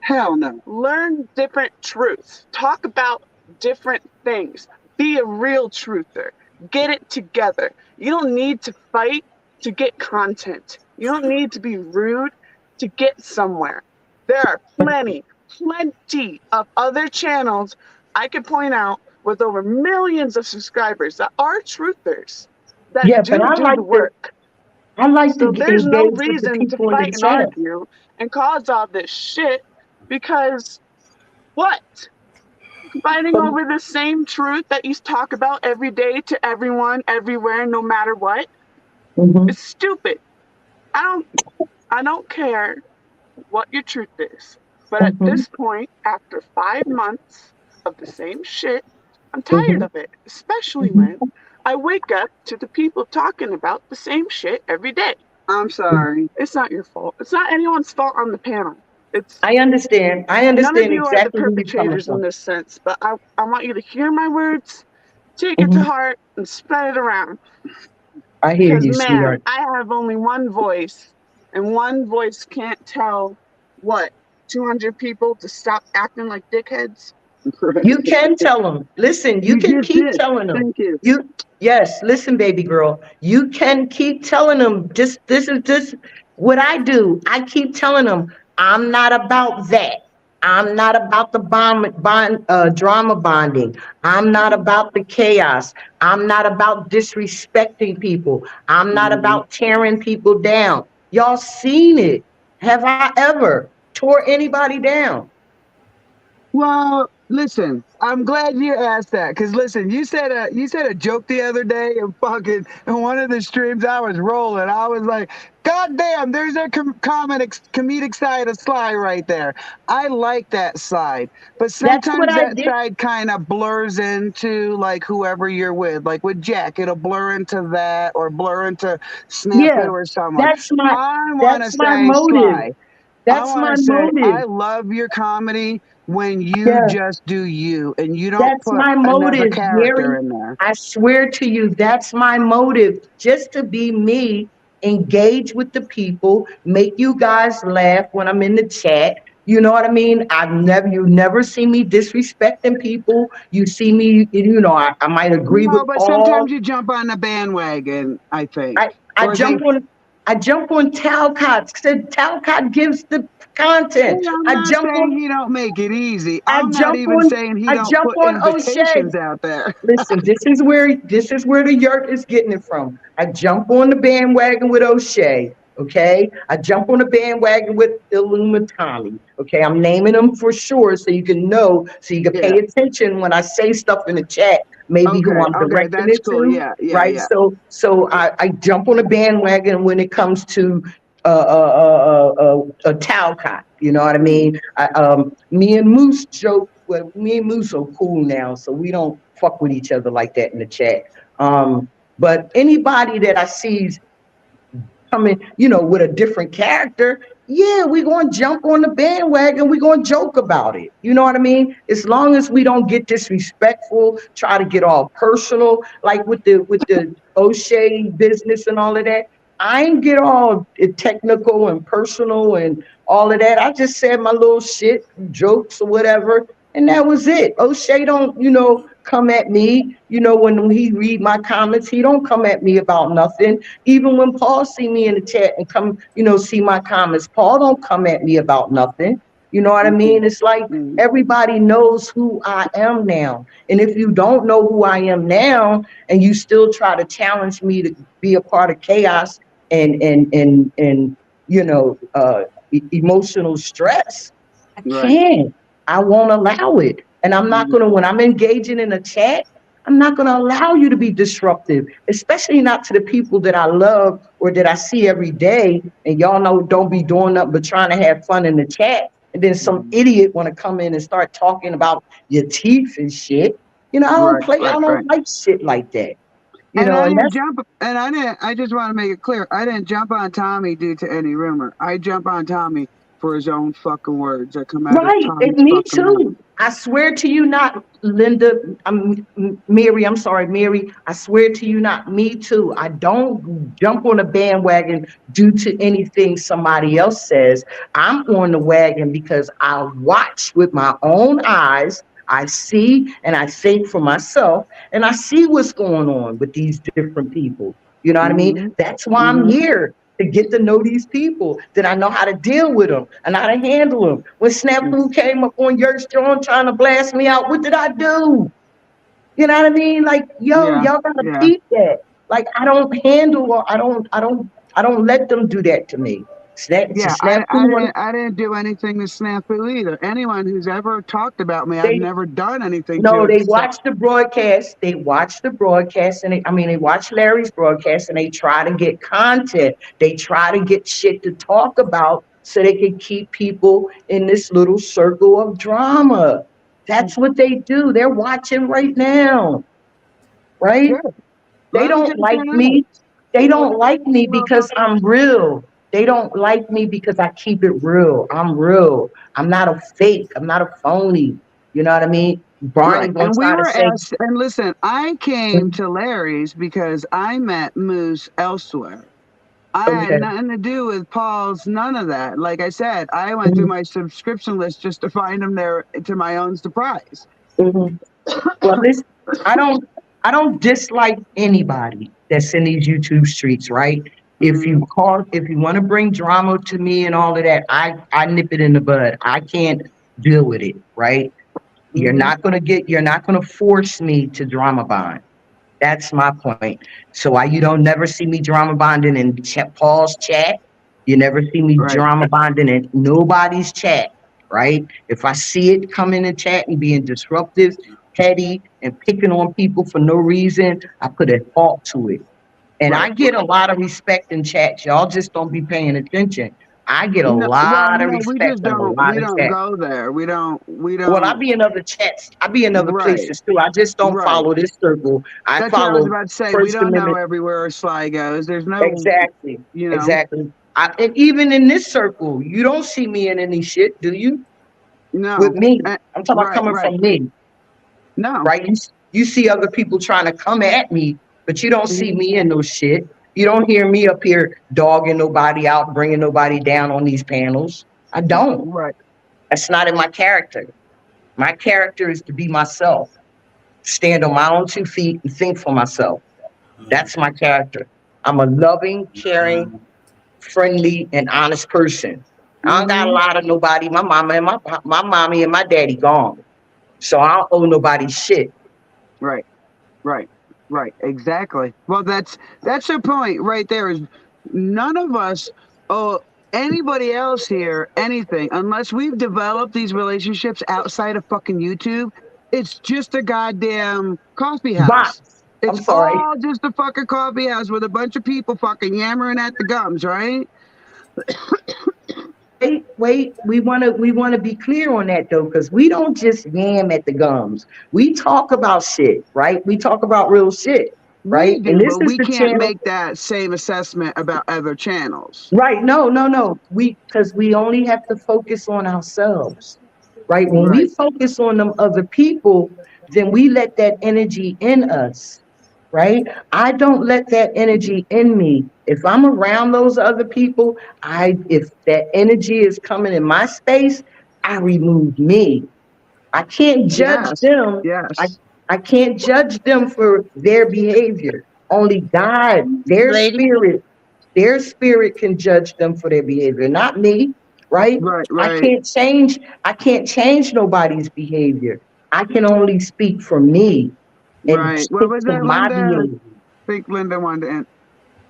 Hell no. Learn different truths. Talk about different things. Be a real truther. Get it together. You don't need to fight to get content. You don't need to be rude to get somewhere. There are plenty of other channels I could point out with over millions of subscribers that are truthers that yeah, but do the work. I like to So there's no engage with the reason to people in the fight and chat. argue and cause all this shit because what? Fighting But over the same truth that you talk about every day to everyone, everywhere, no matter what? mhm, It's stupid. I don't care what your truth is. But at mhm, this point, after 5 months of the same shit, I'm tired mhm, of it. Especially mhm. when I wake up to the people talking about the same shit every day. I'm sorry. It's not your fault. It's not anyone's fault on the panel. It's I understand. I none of understand you are the exactly where you're coming perpetrators in from. this sense, but I want you to hear my words, take it to Mhm. heart, and spread it around. I hear Because, you, man, sweetheart. I have only one voice, and one voice can't tell what? 200 people to stop acting like dickheads? You can tell them. Listen, you You can just keep did. telling them. Thank you. Yes, listen, baby girl. You can keep telling them. This is just what I do. I keep telling them, I'm not about that. I'm not about the drama bonding. I'm not about the chaos. I'm not about disrespecting people. I'm not Mhm. about tearing people down. Y'all seen it. Have I ever tore anybody down? Well, listen, I'm glad you asked that because listen, you said a joke the other day and fucking in one of the streams I was rolling. I was like, God damn, there's a comedic side of Sly right there. I like that side, but That's what sometimes I that did. side kind of blurs into like whoever you're with. Like with Jack, it'll blur into that or blur into Yeah, Snafu or someone. that's my I want to that's my say motive. Sly. I That's want my to say motive. I love your comedy when you Yeah, just do you and you don't that's put my another motive, character Mary. in there. I swear to you, that's my motive. Just to be me, engage with the people, make you guys laugh when I'm in the chat. You know what I mean? You never see me disrespecting people. You see me, I might agree with No, but Paul. sometimes you jump on the bandwagon, I think. I, I Or they jump on I jump on Talcott. Said Talcott gives the Hey, content. I'm not saying he don't make it easy. I'm not even saying he I don't jump put on O'Shea. invitations out there. Listen, this is where the yurt is getting it from. I jump on the bandwagon with O'Shea. Okay, I jump on the bandwagon with Illumitami. Okay, I'm naming them for sure so you can know, so you can Yeah. pay attention when I say stuff in the chat. Maybe who Okay. I'm Okay. directing That's it cool. to, Yeah. Yeah. right? Yeah. So I jump on the bandwagon when it comes to a Talcott. You know what I Mm, mean? Me and Moose joke. Well, me and Moose are cool now, so we don't fuck with each other like that in the chat. But anybody that I see coming, with a different character, yeah, we're going to jump on the bandwagon. We're going to joke about it. You know what I mean? As long as we don't get disrespectful, try to get all personal, like with the O'Shea business and all of that. I ain't get all technical and personal and all of that. I just said my little shit, jokes or whatever, and that was it. O'Shea don't, come at me. When he read my comments, he don't come at me about nothing. Even when Paul see me in the chat and come, see my comments, Paul don't come at me about nothing. You know what I mm, mean? It's like mm. everybody knows who I am now. And if you don't know who I am now and you still try to challenge me to be a part of chaos and emotional stress, I Right. can't. I won't allow it. And I'm not Mm, gonna, when I'm engaging in a chat, I'm not going to allow you to be disruptive, especially not to the people that I love or that I see every day. And y'all know, don't be doing nothing but trying to have fun in the chat. And then some mm. idiot want to come in and start talking about your teeth and shit. I don't Right, play. I right, right. don't like shit like that. And I And didn't that's jump, and I didn't. I just want to make it clear. I didn't jump on Tommy due to any rumor. I jump on Tommy for his own fucking words that come out of right. And Tommy's me fucking mouth. too. I swear to you not, Linda. Mary. I'm sorry, Mary. I swear to you not. Me too. I don't jump on a bandwagon due to anything somebody else says. I'm on the wagon because I watch with my own eyes. I see and I think for myself, and I see what's going on with these different people. You know what I mean? Hmm. That's why I'm Hmm. here to get to know these people, that I know how to deal with them and how to handle them. When Snafu came up on Yerk's John trying to blast me out, what did I do? You know what I mean? Like, yo, Yeah, y'all gotta yeah, peep that. Like, I don't handle or I don't let them do that to me. To yeah. Snafu when I didn't do anything to Snafu either. Anyone who's ever talked about me, I've they never done anything to no, they except watch the broadcast. They watch the broadcast, and they watch Larry's broadcast, and they try to get content. They try to get shit to talk about so they can keep people in this little circle of drama. That's what they do. They're watching right now, right? good. They Let them don't check like that out. me. They Well, don't like me because I'm real. They don't like me because I keep it real. I'm real. I'm not a fake. I'm not a phony. You know what I mean? Barney right. gonna And we try to were say, asked, and listen, I came to Larry's because I met Moose elsewhere. I had okay. nothing to do with Paul's, none of that. Like I said, I went through Mhm, my subscription list just to find him there to my own surprise. mhm. Well, listen, I don't, I don't dislike anybody that's in these YouTube streets, right? Mm, If you want to bring drama to me and all of that, I nip it in the bud. I can't deal with it, right? mm-hmm. You're not gonna force me to drama bond. That's my point. So why you don't never see me drama bonding in Paul's chat? You never see me Right, drama bonding in nobody's chat, right? If I see it come in the chat and being disruptive, petty, and picking on people for no reason, I put a halt to it. And I right. get a lot of respect in chats. Y'all just don't be paying attention. I get a No, well, lot of no, we respect just in a don't. lot We of don't chats. go there. We Well, I don't. be in other chats. I be in other Right, places too. I just don't right. follow this circle. I That's what I was follow about to say. We First don't know Amendment. everywhere Sly goes. There's no, Exactly. you know, Exactly. And even in this circle, you don't see me in any shit, do you? With no. me. Uh, I'm talking about right, coming right. from me, No. right? You see other people trying to come at me, but you don't see Mhm. me in no shit. You don't hear me up here dogging nobody out, bringing nobody down on these panels. I don't. Right. That's not in my character. My character is to be myself, stand on my own 2 feet and think for myself. That's my character. I'm a loving, caring, friendly, and honest person. I don't got a Hmm. lot of nobody. My mama and my mommy and my daddy gone. So I don't owe nobody shit. Right. Right. Right. Exactly. Well, that's the point right there. Is none of us owe anybody else here anything unless we've developed these relationships outside of fucking YouTube. It's just a goddamn coffee Bot. house. I'm It's sorry. all just a fucking coffee house with a bunch of people fucking yammering at the gums, right? Wait. We wanna be clear on that though, because we don't just yam at the gums. We talk about shit, right? We talk about real shit, We right? And do, this but is we the can't channel. make that same assessment about other channels. Right. No, no, no. Because we only have to focus on ourselves, right? When we Right. focus on them other people, then we let that energy in us, right? I don't let that energy in me. If I'm around those other people, if that energy is coming in my space, I remove me. I can't judge Yes. them. I, Yes. I can't judge them for their behavior. Only God, Lady. their spirit can judge them for their behavior, not me, right? Right. I Right. can't change, I can't change nobody's behavior. I can only speak for me and Right. What stick was to that, my Linda? I behavior. think Linda wanted to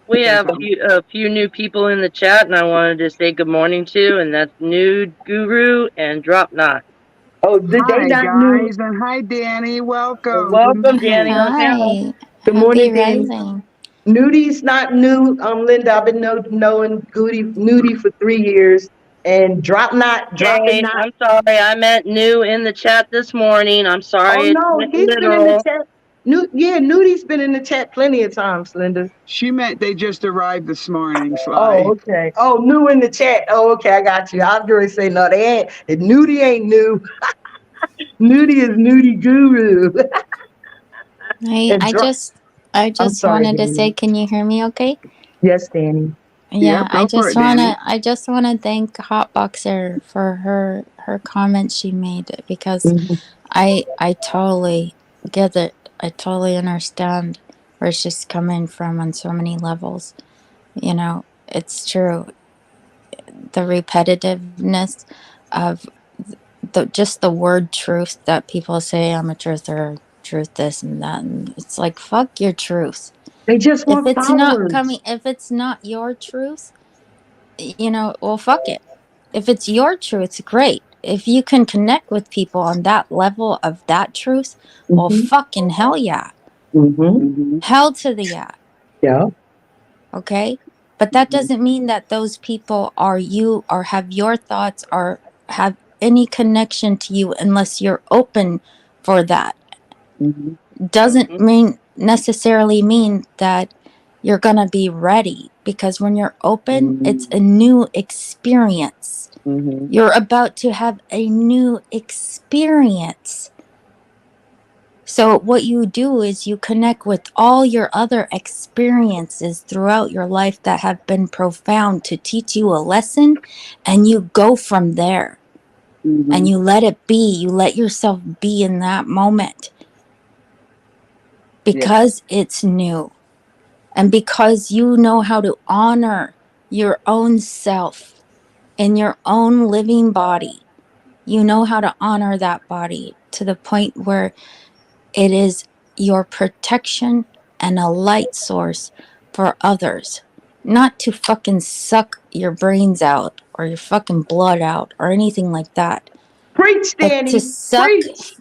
We say have something. a few new people in the chat, and I wanted to say good morning to, and that's Nude Guru and Drop Knot. Oh, did they Hi, not knew? guys, and hi, Danny. Welcome. Good Welcome, Danny, morning. on the panel. Hi, Good happy morning, Danny. rising. Nudie's not new, Linda. I've been knowing Goody Nudie for 3 years. And drop it Okay, not. I'm sorry. I meant new in the chat this morning. I'm Oh sorry. It's no, he's been in the literal. chat. Nudie's been in the chat plenty of times, Linda. She meant they just arrived this morning, Oh, Sly. okay. Oh, new in the chat. Oh, okay, I got you. I was going to say, no, they ain't. Nudie ain't new. Nudie is nudie guru. I And I just I I'm just sorry, wanted to say, Danny. can you hear me okay? Yes, Danny. Yeah, Yep, go for it, Danny. I just wanna thank Hotboxer for her comments she made, because Mhm. I totally get it. I totally understand where she's coming from on so many levels. You know, it's true. The repetitiveness of the just the word truth, that people say I'm a truther, truth this and that, and it's like, fuck your truth. They just If want it's not followers. coming, if it's not your truth, well, fuck it. If it's your truth, great. If you can connect with people on that level of that truth, well, Mm-hmm. fucking hell yeah. Mm-hmm. Mm-hmm. Hell to the yeah. Yeah. Okay. But that doesn't mean that those people are you, or have your thoughts, or have any connection to you, unless you're open for that. Mm-hmm. Doesn't mean necessarily mean that you're gonna be ready, because when you're open, it's a new experience. Mm-hmm. You're about to have a new experience. So what you do is you connect with all your other experiences throughout your life that have been profound to teach you a lesson, and you go from there. Mm-hmm. And you let it be. You let yourself be in that moment, because it's new, and because you know how to honor your own self in your own living body. You know how to honor that body to the point where it is your protection and a light source for others. Not to fucking suck your brains out or your fucking blood out or anything like that, Preach, but Danny. Preach.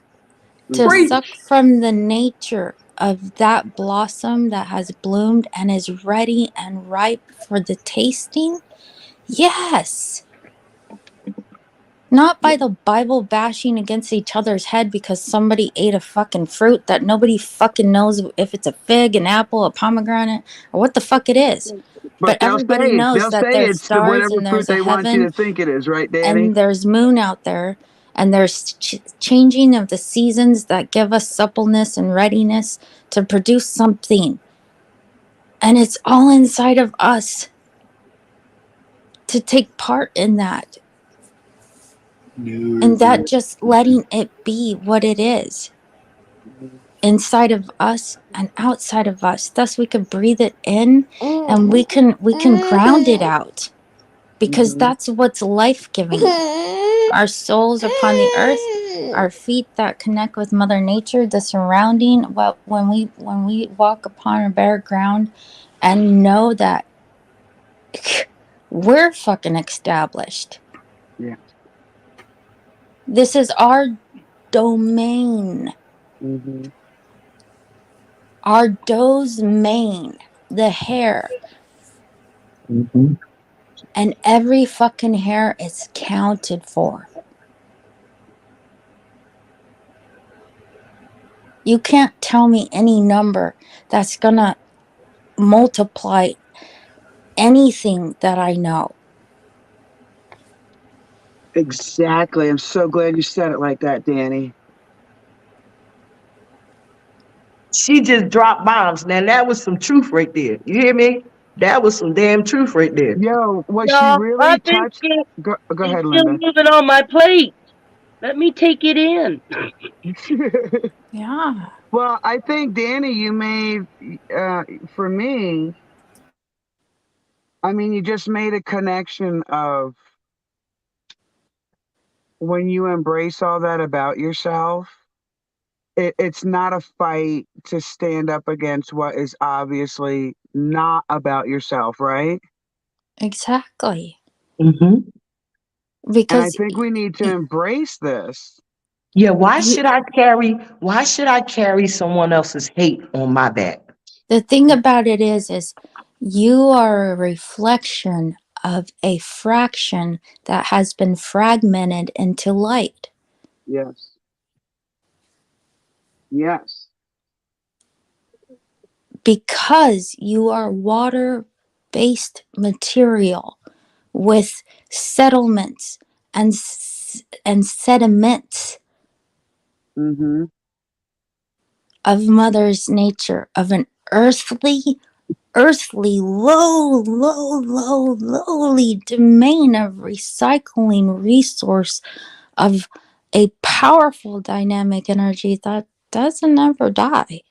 to Preach. suck from the nature of that blossom that has bloomed and is ready and ripe for the tasting. Yes. Not by the Bible bashing against each other's head because somebody ate a fucking fruit that nobody fucking knows if it's a fig, an apple, a pomegranate, or what the fuck it is. But But everybody knows they'll that say there's it's the stars whatever and fruit there's a they want you heaven to think it is, right, Danny? and there's moon out there, and there's changing of the seasons that give us suppleness and readiness to produce something. And it's all inside of us to take part in that. And that just letting it be what it is inside of us and outside of us. Thus we can breathe it in, and we can ground it out, because Mm-hmm. that's what's life-giving. Our souls upon the earth, our feet that connect with Mother Nature, the surrounding. Well, when we walk upon a bare ground and know that we're fucking established. Yeah. This is our domain, Mm-hmm. our domain, the hair, Mm-hmm. and every fucking hair is counted for. You can't tell me any number that's gonna multiply anything that I know. Exactly. I'm so glad you said it like that, Danny. She just dropped bombs. Now that was some truth right there. You hear me? That was some damn truth right there. Yo, what she No, I really think touched. Go it's ahead, still Linda. moving on my plate. Let me take it in. Yeah. Well, I think Danny, you made for me. I mean, you just made a connection of when you embrace all that about yourself. It's not a fight to stand up against what is obviously not about yourself, right? Exactly. Mm-hmm. And I Because think we need to embrace this. Yeah, why you, should I carry someone else's hate on my back? the thing about it is you are a reflection of a fraction that has been fragmented into light. Yes. Yes. Because you are water-based material with settlements and sediments Mm-hmm. of Mother's nature, of an earthly, lowly domain of recycling resource of a powerful dynamic energy that doesn't ever die.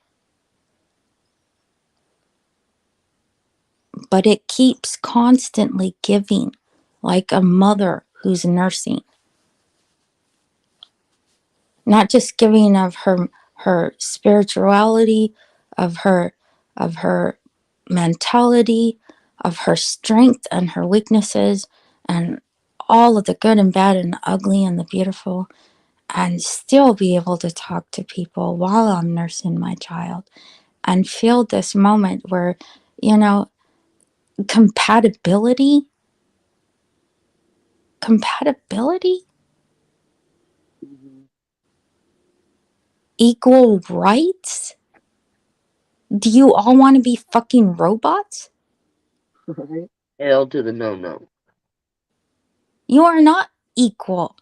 But it keeps constantly giving, like a mother who's nursing. Not just giving of her spirituality, of her mentality, of her strength and her weaknesses, and all of the good and bad and the ugly and the beautiful, and still be able to talk to people while I'm nursing my child and feel this moment where, you know, compatibility, Mm-hmm. equal rights. Do you all want to be fucking robots? Right. Hell to the no. You are not equal.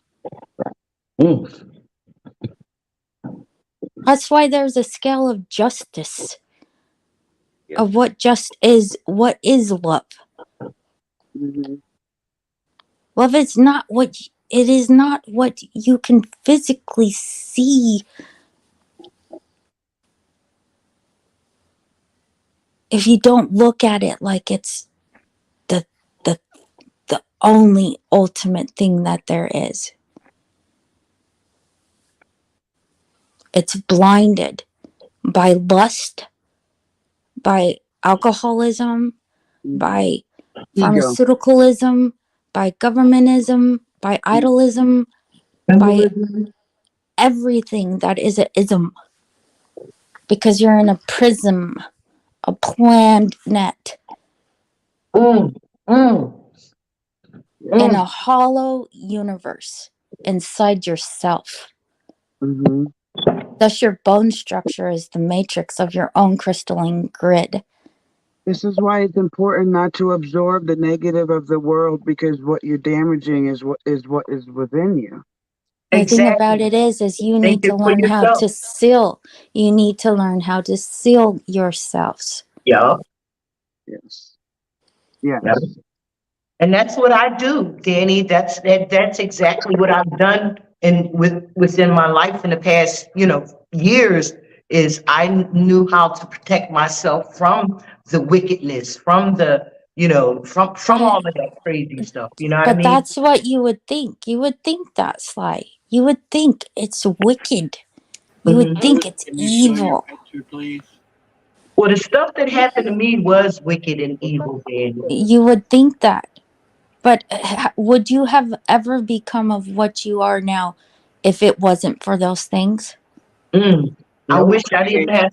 Mm. That's why there's a scale of justice, Yes. of what is love. Mm-hmm. Love is not it is not what you can physically see. If you don't look at it like it's the the the only ultimate thing that there is. It's blinded by lust, by alcoholism, Mm-hmm. by Ego. pharmaceuticalism, by governmentism, by idolism, by Symbolism. everything that is a ism. Because you're in a prism, a planet, Mm. Mm. in Mm. a hollow universe inside yourself. Mm-hmm. Thus, your bone structure is the matrix of your own crystalline grid. This is why it's important not to absorb the negative of the world, because what you're damaging is what is within you. The thing about Exactly. it is you Think need to it for learn how yourself. to seal. You need to learn how to seal yourselves. Yeah. Yes. Yes. Yeah. And that's what I do, Danny. That's exactly what I've done within my life in the past, years, is I knew how to protect myself from the wickedness, from the, from all But of that crazy stuff. You know what I but mean? that's what you would think. You would think that, Sly. You would think it's wicked. You would Hmm. think it's Can you show your evil. picture, please? Well, the stuff that happened to me was wicked and evil, Danny. You would think that. But would you have ever become of what you are now if it wasn't for those things? Mm. I Nope. wish I didn't have.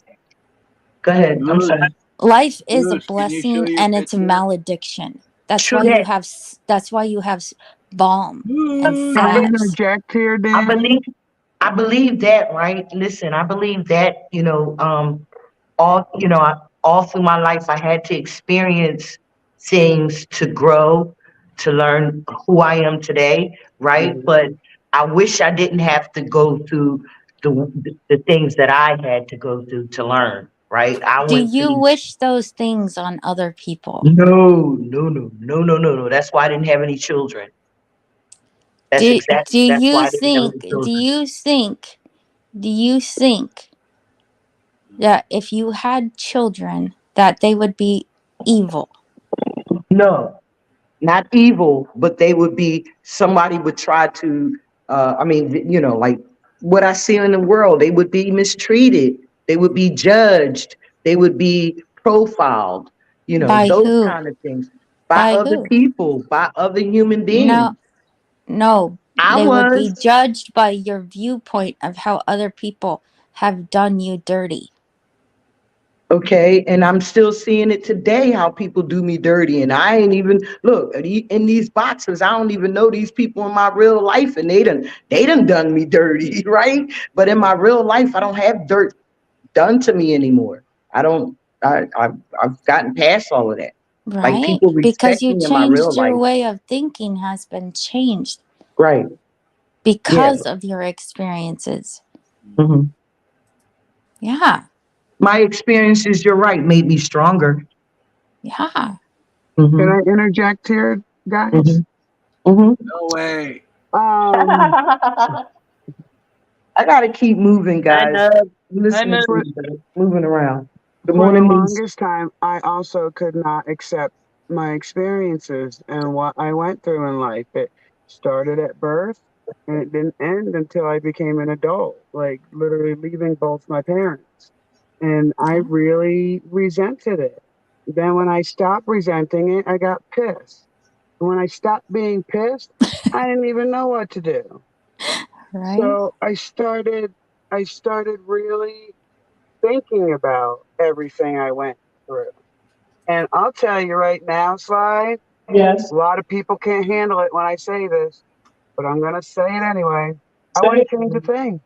Go ahead. I'm Moose, sorry. Life is a Moose, can you show blessing your and it's a picture? malediction. That's True why you that. have balm and Moose. Can I salves. interject here, I Dan? believe. I believe that, right? Listen, I believe that, all, all through my life, I had to experience things to grow, to learn who I am today, right? Mhm. But I wish I didn't have to go through the things that I had to go through to learn, right? I Do went you through. wish those things on other people? No, no, no, no, no, no, no. That's why I didn't have any children. Do That's you why I didn't have any think children. do you think that if you had children that they would be evil? No, not evil, but they would be, somebody would try to, like what I see in the world, they would be mistreated, they would be judged, they would be profiled, By those who? kind of things, by By other who? people, by other human beings. No, no. I They would be was, judged by your viewpoint of how other people have done you dirty. Okay, and I'm still seeing it today how people do me dirty, and I ain't even look in these boxes. I don't even know these people in my real life, and they done me dirty, right? But in my real life, I don't have dirt done to me anymore. I don't. I've gotten past all of that. Like Right? people Because respect you me in my real changed your life, way of thinking has been changed right? Yeah. because of your experiences. Hmm. Yeah. My experiences, you're right, made me stronger. Yeah. Can Hmm. I interject here, guys? Hmm. Hmm. No way. Um, I gotta keep moving, I guys. know. I'm I listening know. to you, guys. Moving around. Good for the morning, niece. longest time, I also could not accept my experiences and what I went through in life. It started at birth and it didn't end until I became an adult, like literally leaving both my parents. And I Yeah. really resented it. Then when I stopped resenting it, I got pissed. And when I stopped being pissed, I didn't even know what to do. Right? So I started really thinking about everything I went through. And I'll tell you right now, Sly, Yes. a lot of people can't handle it when I say this, but I'm going to say it anyway. I Say wouldn't it. change a thing.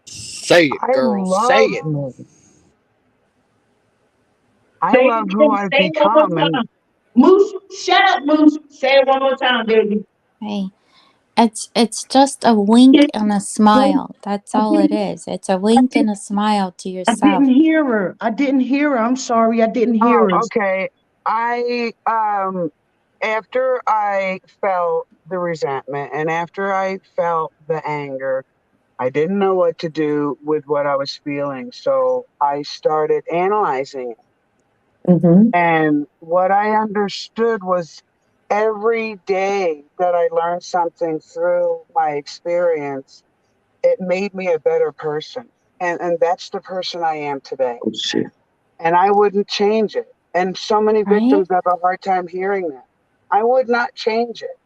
Say it, I girl. Say love it. me. I Say it love who again. I've Say it one more become. And time. Moose, shut up, Moose. Say it one more time, baby. Hey. It's just a wink and a smile. That's all it is. It's a wink and a smile to I didn't yourself. hear her. I didn't hear her. I'm sorry. I didn't oh, hear her. okay. I, after I felt the resentment and after I felt the anger, I didn't know what to do with what I was feeling. So I started analyzing it. Mm-hmm. And what I understood was every day that I learned something through my experience, it made me a better person. And that's the person I am today. Oh shit. And I wouldn't change it. And so many Right? victims have a hard time hearing that. I would not change it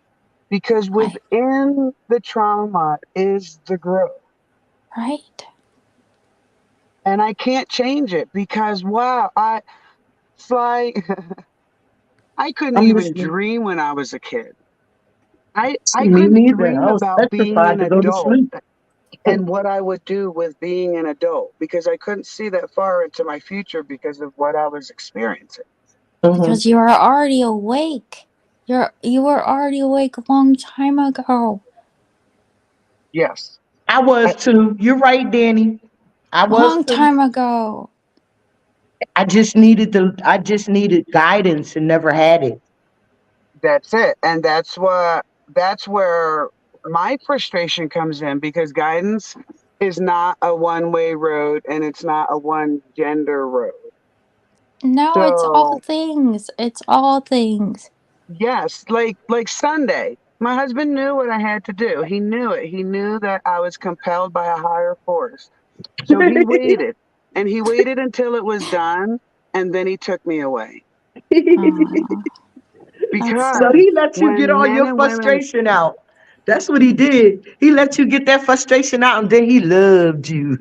because Right. within the trauma is the growth. Right? And I can't change it because wow, it's like I couldn't I'm even listening. dream when I was a kid. I Me couldn't neither. dream I was about being petrified an to go to adult sleep. and what I would do with being an adult because I couldn't see that far into my future because of what I was experiencing. Mm-hmm. Because you are already awake. You were already awake a long time ago. Yes. I was I, too. You're right, Danny. I was Long too. time ago. I just needed guidance and never had it. that's it. And that's where my frustration comes in because guidance is not a one-way road and it's not a one gender road. No, it's all So things. It's all things. yes, like Sunday. My husband knew what I had to do. He knew it. He knew that I was compelled by a higher force. So he waited. And he waited until it was done and then he took me away. Oh, that's So so. Because he let you get when all men your and women frustration out. That's what he did. He let you get that frustration out and then he loved you.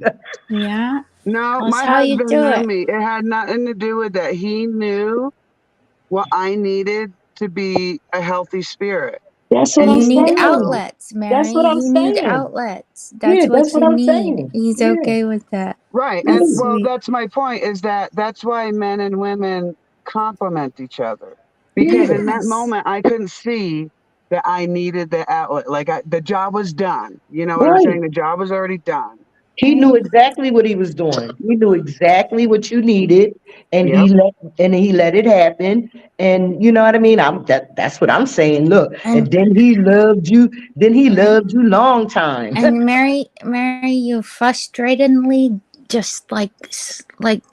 Yeah, no, that's my how you husband do knew it. me. It had nothing to do with that. He knew what I needed to be a healthy spirit. That's what And I'm You he need saying. knew. outlets, That's Mary. what I'm You need saying. outlets. Yeah, That's that's what what you I'm need. saying. He's Yeah. okay with that. Right. And That's Yeah. well, sweet. that's my point is that that's why men and women complement each other. Because Yeah. in that Yes. moment, I couldn't see that I needed the outlet. Like the job was done. You know what I'm Right. saying? The job was already done. He knew Right. exactly what he was doing. He knew exactly what you needed, and Yep. he let it happen. And you know what I mean. That's what I'm saying. Look, and And then he loved you. Then he right. loved you long time. And Mary, you frustratedly just like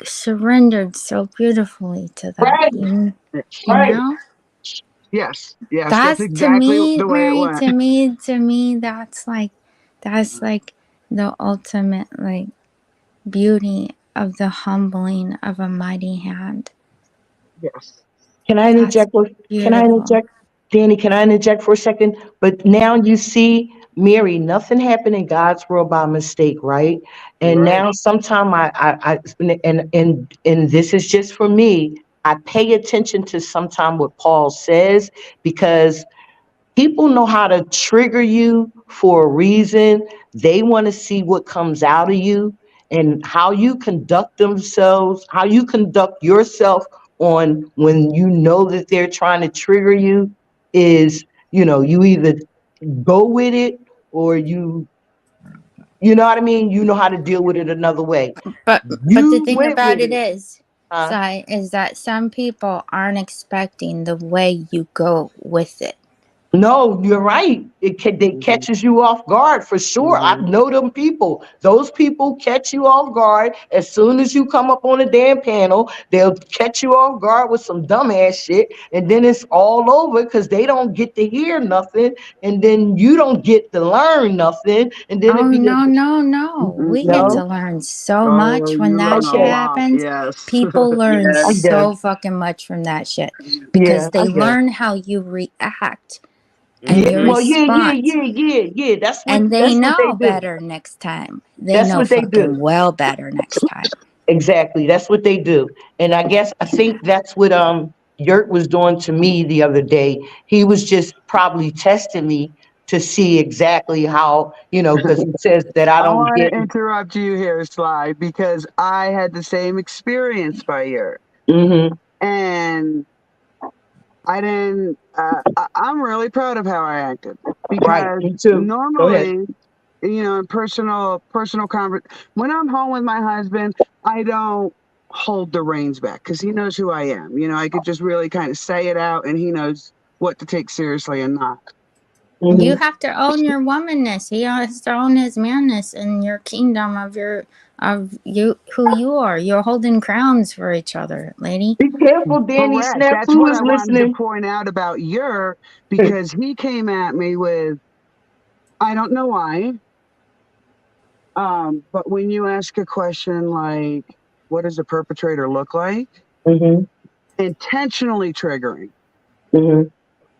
surrendered so beautifully to that. Right. You Right. know. Yes. Yes. That's That's to exactly me, the way it Mary. went. To me, that's like the ultimate like beauty of the humbling of a mighty hand. Yes. Can I That's interject? Can I beautiful. interject, Danny? Can I interject for a second? But now you see Mary, nothing happened in God's world by mistake, right? And Right. now sometime and this is just for me. I pay attention to sometime what Paul says, because people know how to trigger you for a reason. They want to see what comes out of you, and how you conduct themselves, how you conduct yourself on when you know that they're trying to trigger you is, you either go with it, or you know what I mean? You know how to deal with it another way. But the You thing went about with it it. is, Huh? Sai, is that some people aren't expecting the way you go with it. No, you're right. It Mhm. catches you off guard for sure. I Mhm. know them people. Those people catch you off guard as soon as you come up on a damn panel. They'll catch you off guard with some dumbass shit, and then it's all over because they don't get to hear nothing, and then you don't get to learn nothing, and then Oh it begins. no, no, no. We get No, to learn so Oh, much when you that learn a shit okay, lot. happens. Yes. People learn I Yes. get it. so fucking much from that shit Yeah, because I they get it. learn how you react and Yeah, your Mhm. well, response. yeah. And they That's what they know do. better next time. They That's know what they do. fucking well better next time. Exactly. That's what they do. And I think that's what Yurt was doing to me the other day. He was just probably testing me to see exactly how, because he says that I I don't want get. to interrupt you here, Sly, because I had the same experience by year. Hmm. And I didn't, I'm really proud of how I acted Right. because Me too. Go ahead. normally, in personal when I'm home with my husband, I don't hold the reins back because he knows who I am. I could just really kind of say it out and he knows what to take seriously and not. You Hmm. have to own your womanness. He has to own his manness in your kingdom of you who you are. You're holding crowns for each other, lady. Be careful, Danny Correct. That's Snafu what is I wanted to listening. point out about your because he came at me with I don't know why. But when you ask a question like, what does a perpetrator look like? Hmm. Intentionally triggering, Hmm.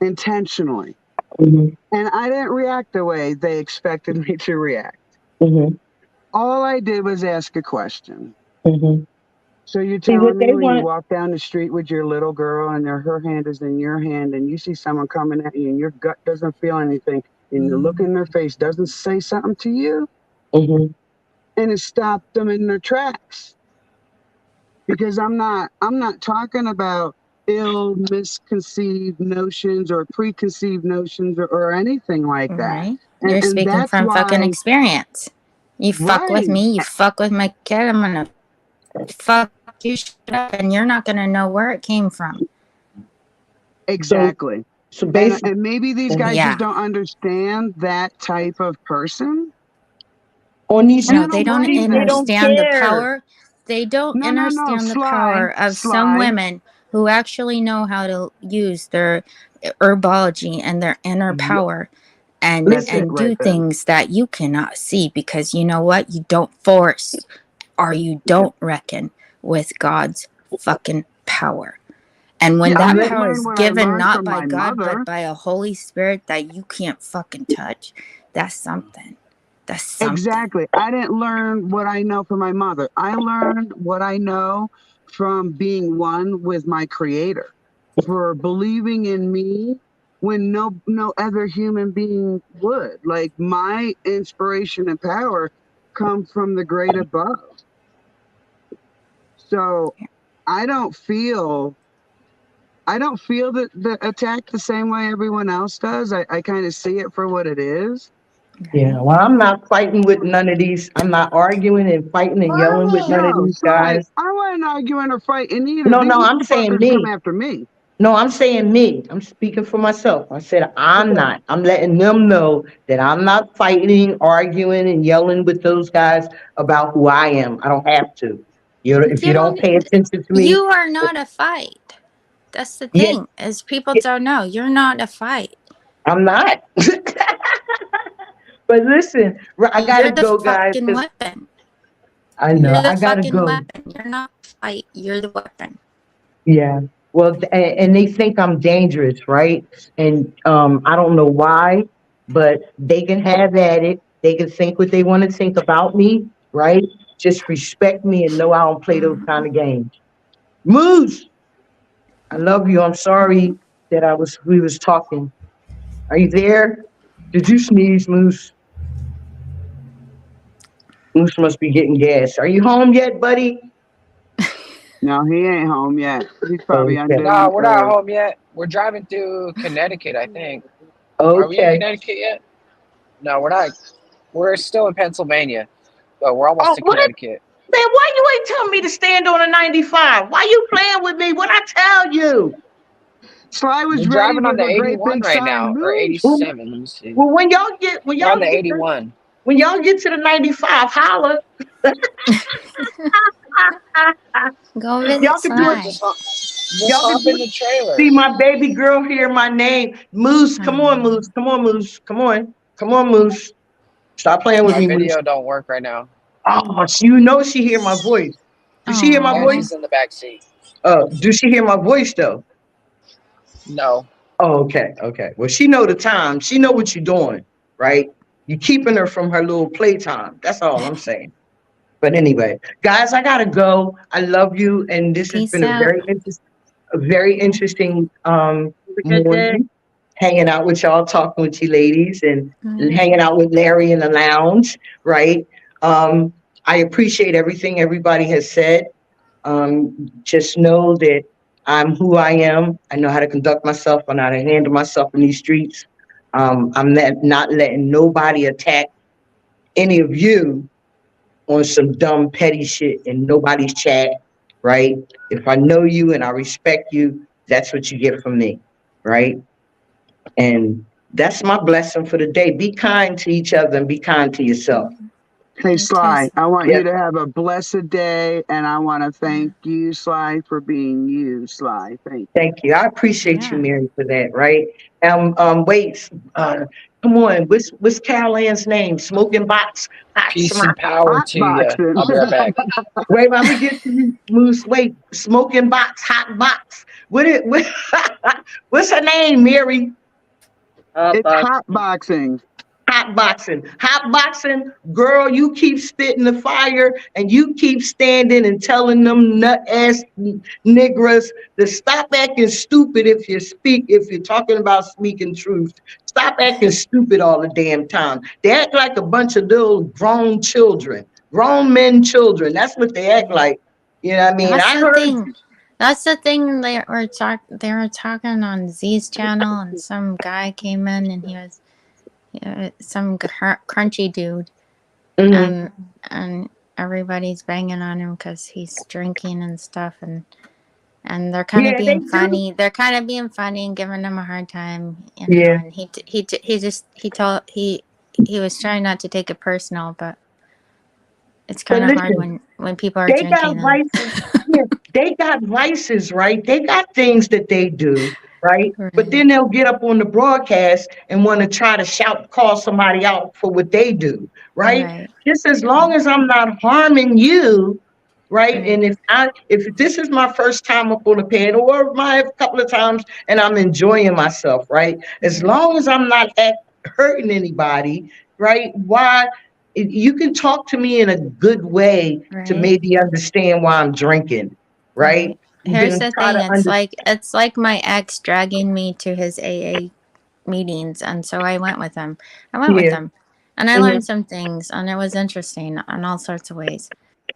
intentionally. Hmm. And I didn't react the way they expected me to react. Hmm. All I did was ask a question. Hmm. So you're See what telling me they when you want. walk down the street with your little girl and her hand is in your hand and you see someone coming at you and your gut doesn't feel anything and the look in their face doesn't say something to you Hmm. and it stopped them in their tracks. Because I'm not talking about ill misconceived notions or preconceived notions or anything like that. Right? And You're and speaking that's from fucking why experience. You fuck with right. me, you fuck with my kid, I'm gonna fuck you shit up and you're not gonna know where it came from. So, Exactly. so And basically, and maybe these guys just Yeah. don't understand that type of person. on these And No, I they don't don't streets, blame they them. don't understand the care. power. They don't No. understand the Sly, power of some Sly. women who actually know how to use their herbology and their inner power That's it Listen, and right do there. things that you cannot see because you know what? You don't force or you don't reckon with God's fucking power. And when Yeah, I I'm that let, didn't power learn is what I given learned not from by my God, but mother. by a Holy Spirit that you can't fucking touch, that's something. That's something. Exactly. I didn't learn what I know from my mother. I learned what I know from being one with my creator, for believing in me when no other human being would. Like my inspiration and power come from the great above. So I don't feel the attack the same way everyone else does. I kind of see it for what it is. yeah, Right? well, I'm not fighting with none of these. I'm not arguing and fighting and yelling with none of No, these Sly, guys. I wasn't arguing or fighting either. No, These no, I'm saying motherfuckers come me. after me. No, I'm saying me. I'm speaking for myself. I said I'm Okay. not. I'm letting them know that I'm not fighting, arguing, and yelling with those guys about who I am. I don't have to. If You you don't don't, pay attention to me, you are not a fight. That's the yeah, thing, is people yeah, don't know. You're not a fight. I'm not. But listen, I You're gotta the go, guys, fucking because weapon. I know You're the I gotta fucking go. weapon. You're not a fight. You're the weapon. Yeah. Well, and they think I'm dangerous, right? And I don't know why, but they can have at it. They can think what they want to think about me, right? Just respect me and know I don't play those kind of games. Moose, I love you. I'm sorry that we was talking. Are you there? Did you sneeze, Moose? Moose must be getting gas. Are you home yet, buddy? No, he ain't home yet. He's probably Okay. No, under. we're not home yet. We're driving through Connecticut, I think. Are we in Okay. Connecticut yet? No, we're not. We're still in Pennsylvania, but we're almost Oh, to what? Connecticut. Man, why you ain't telling me to stand on a 95? Why you playing with me? What I tell you? Sly was We're ready driving on with the a great 81 big right sign. now, or Moose. Well, 87. Let me see. well, when y'all get We're on the 81. when y'all get to the 95, holler. Go Y'all visit can do it. Sly. Just Y'all can hop do in it. the trailer. See my baby girl hear my name. Moose, come on, Moose. Um, Come on, Moose. Come on. Come on, Moose. Stop playing with My me, Moose. video don't work right now. Oh, you know she hear my voice. Does she hear my And oh, voice? she's in the back seat. Do she hear my voice though? No. Oh, okay, okay. Well, she know the time. She know what you're doing, right? You keeping her from her little playtime. That's all I'm saying. But anyway, guys, I gotta go. I love you, and this has peace been out. a very interesting morning. Hanging out with y'all, talking with you ladies, and Mm, hanging out with Larry in the lounge, right? I appreciate everything everybody has said. Just know that I'm who I am. I know how to conduct myself. I know how to handle myself in these streets. I'm not letting nobody attack any of you on some dumb petty shit in nobody's chat, right? If I know you and I respect you, that's what you get from me, right? And that's my blessing for the day. Be kind to each other and be kind to yourself. Hey, you too. Sly, I want you Yes, to have a blessed day, and I want to thank you, Sly, for being you, Sly. Thank you. thank you. I appreciate you, Yeah. Mary, for that, right? Wait, come on. What's Carol Ann's name? Smoking Box, Hot Peace Smile. and power Hot to you. boxing. I'll be right back. Wait, I'm gonna get to you, Moose. Wait, Smoking Box, Hot Box. What's her name, Mary? It's hot boxing. Hot boxing, girl, you keep spitting the fire and you keep standing and telling them nut ass niggas to stop acting stupid if you're talking about speaking truth. Stop acting stupid all the damn time. They act like a bunch of little grown children, grown men children. That's what they act like. You know what I mean? That's I the heard, thing. That's the thing. They were talking on Z's channel, and some guy came in, and he was some crunchy dude, mhm. and everybody's banging on him because he's drinking and stuff, and they're kind of Yeah, they being do. funny. They're kind of being funny and giving him a hard time, Yeah. And he was trying not to take it personal, but it's But kind of hard listen, when people are they got drinking and vices. Yeah, they got vices, right? They got things that they do, right? But right, then they'll get up on the broadcast and want to try to call somebody out for what they do, right? right, Just as long as I'm not harming you, right? right, And if this is my first time up on the panel or my couple of times and I'm enjoying myself, right? As right, long as I'm not hurting anybody, right? Why? You can talk to me in a good way to right. maybe understand why I'm drinking, right? Right. You Here's can the try thing. to understand. It's like my ex dragging me to his AA meetings, and so I went with him. I went with Yeah. him, and I Mhm. learned some things, and it was interesting in all sorts of ways.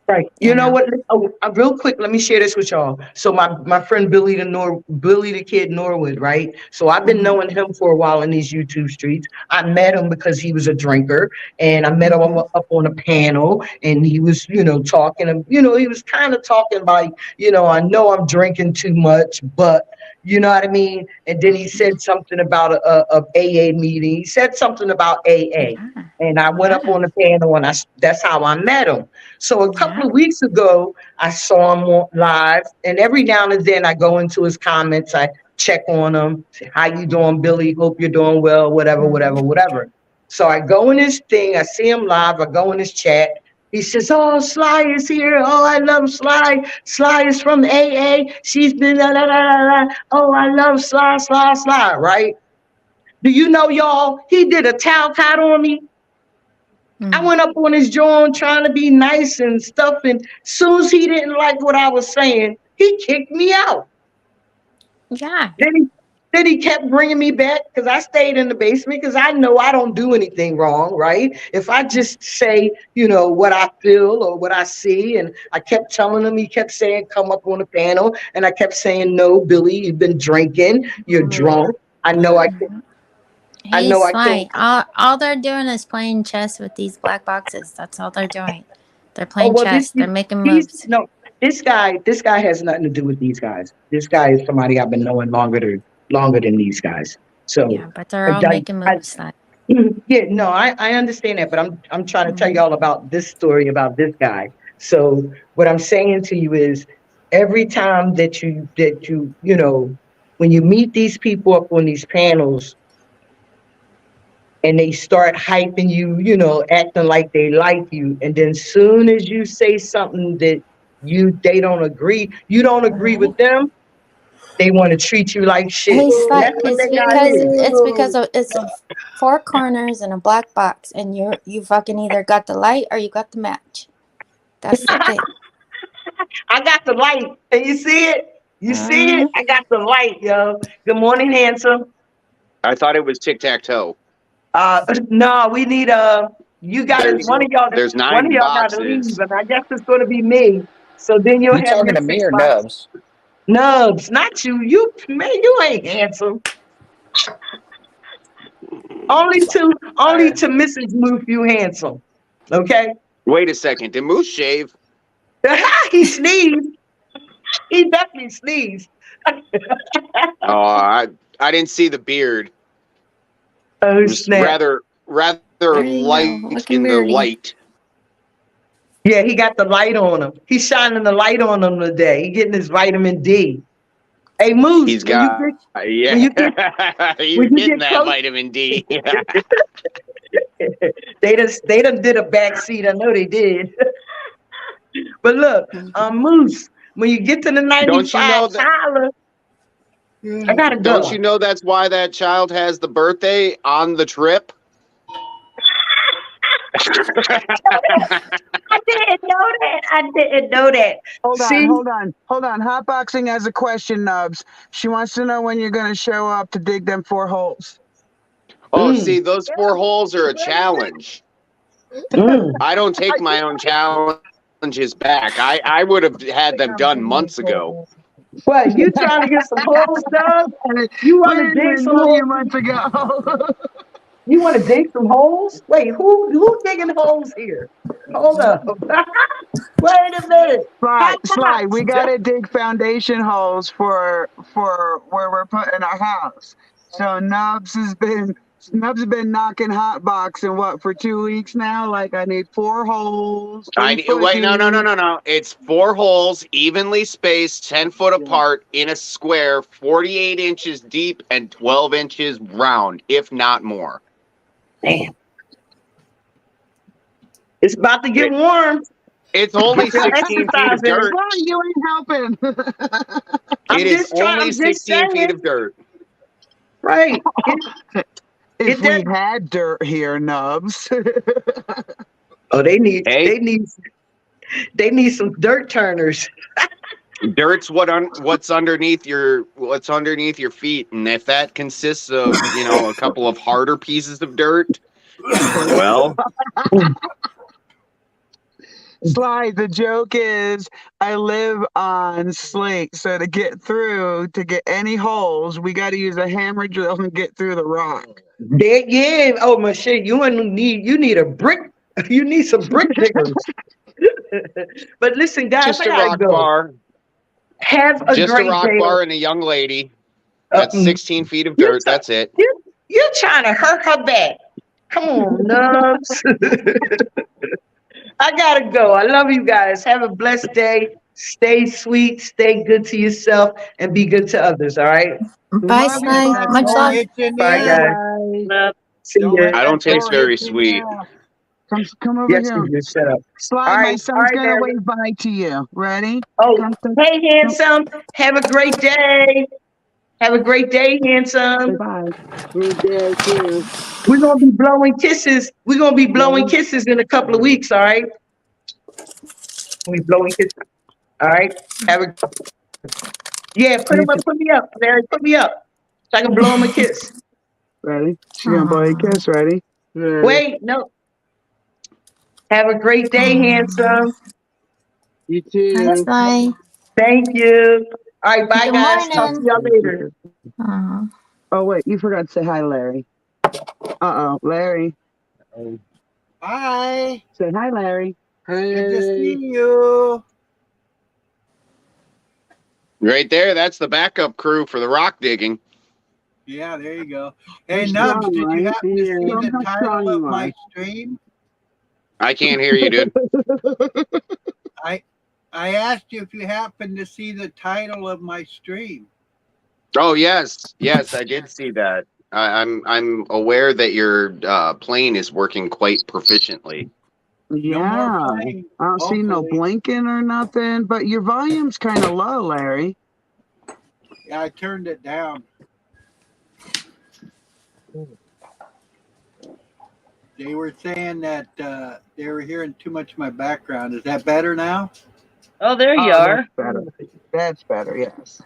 Right. You You know know. what? Oh, real quick, let me share this with y'all. So my friend Billy the Kid Norwood, right? So I've been Mhm. knowing him for a while in these YouTube streets. I met him because he was a drinker, and I met him Mhm. up on a panel, and he was, talking. He was kind of talking about, I know I'm drinking too much, but you know what I mean. And then he said something about a AA meeting. He said something about AA, Yeah. and I went up Yeah. on the panel, and that's how I met him. So a couple Yeah. of weeks ago, I saw him live, and every now and then I go into his comments. I check on him, say, "How you doing, Billy? Hope you're doing well. Whatever, whatever, Mhm. whatever." So I go in his thing. I see him live. I go in his chat. He says, "Oh, Sly is here. Oh, I love Sly. Sly is from AA. She's been la la la la la. Oh, I love Sly, Sly, Sly." Right Do you know, y'all? He did a towel tat on me. I went up on his jaw trying to be nice and stuff, and soon as he didn't like what I was saying, he kicked me out. Yeah. Then he kept bringing me back because I stayed in the basement because I know I don't do anything wrong, right? If I just say, what I feel or what I see, and I kept telling him, he kept saying, come up on the panel, and I kept saying, no, Billy, you've been drinking, you're drunk. I know I can't. Hey, Sly, all they're doing is playing chess with these black boxes. That's all they're doing. They're playing chess. They're making moves. No, this guy has nothing to do with these guys. This guy is somebody I've been knowing longer than these guys. So yeah, but they're all making moves. Sly. Yeah, no, I understand that, but I'm trying to tell y'all about this story about this guy. So what I'm saying to you is, every time that you when you meet these people up on these panels, and they start hyping you, acting like they like you. And then soon as you say something that they don't agree, you don't agree with them, they want to treat you like shit. Hey, Sly, That's it's because it's 4 corners and a black box, and you fucking either got the light or you got the match. That's the thing. I got the light. Can you see it? You see it? I got the light, yo. Good morning, handsome. I thought it was tic-tac-toe. No, we need you got it. One of y'all got to leave, and I guess it's going to be me. So then you'll have talking your to me 6 or boxes. Nubs? Nubs, not you. You ain't handsome. Only to Mrs. Moof, you handsome. Okay. Wait a second. Did Moose shave? He sneezed. He definitely sneezed. Oh, I didn't see the beard. Oh, It was snap. rather light in the light. Yeah, he got the light on him. He's shining the light on him today. He getting his vitamin D. Hey, Moose, He's got he's getting that vitamin D. They done did a backseat. I know they did. But look, Moose, when you get to the 95, Tyler, I gotta go. Don't you know that's why that child has the birthday on the trip? I didn't know that. Hold on. Hotboxing has a question, Nubs. She wants to know when you're going to show up to dig them 4 holes. Oh, see, those 4 holes are a challenge. I don't take my own challenges back. I would have had them done months ago. What, you trying to get some holes done? You want to dig some holes? Months ago. You want to dig some holes? Wait, who digging holes here? Hold up. Wait a minute. Sly, we gotta dig foundation holes for where we're putting our house. So Nubs has been knocking hotboxing for 2 weeks now. Like, I need 4 holes. Wait, no. It's 4 holes, evenly spaced, 10 foot apart, in a square, 48 inches deep and 12 inches round, if not more. Damn. It's about to get warm. It's only 16 feet of dirt. Why you ain't helping? It is only 16 feet of dirt. Right. If we had dirt here, Nubs. Oh, they need some dirt turners. Dirt's what's underneath your feet, and if that consists of a couple of harder pieces of dirt, well. Sly, the joke is I live on slate, so to get any holes, we got to use a hammer drill and get through the rock. Yeah. Oh my shit! You need a brick. You need some brick diggers. But listen, guys, just a rock bar. Have a just great a rock day. Bar and a young lady. That's 16 feet of dirt. That's it. You're trying to hurt her back. Come on, Nubs. I gotta go. I love you guys. Have a blessed day. Stay sweet. Stay good to yourself, and be good to others. All right. Bye, Sly. Much love. Bye, guys. See ya. I don't taste very sweet. Come over here. Just shut up. Sly, my son's gonna wave bye to you. Ready? Oh, hey, handsome. Have a great day. Have a great day, handsome. Bye-bye. Good day, too. We're gonna be blowing kisses. We're gonna be blowing kisses in a couple of weeks, all right? We blowing kisses. All right. Have a yeah, You too. put me up, Larry. Put me up. So I can blow him a kiss. Ready? She gonna blow you a kiss. Ready? Ready. Wait, no. Have a great day, handsome. You Thanks, too. bye. Thank you. All right, bye Good guys. Talk to morning. y'all later. Aw. Oh wait, you forgot to say hi, Larry. Uh-oh, Larry. Hi. Say hi, Larry. Good to see you. Right there, that's the backup crew for the rock digging. Yeah, there you go. Hey, You're Nubs, strong, did you right? happen to see Show 'em the how strong title of you my are. stream? I can't hear you, dude. I asked you if you happened to see the title of my stream. Oh yes, I did see that. I'm aware that your plane is working quite proficiently. No more Yeah. playing, I don't see no hopefully. blinking or nothing, but your volume's kind of low, Larry. Yeah, I turned it down. They were saying that they were hearing too much of my background. Is that better now? Oh, there you Oh, that's are. better. That's better, yes.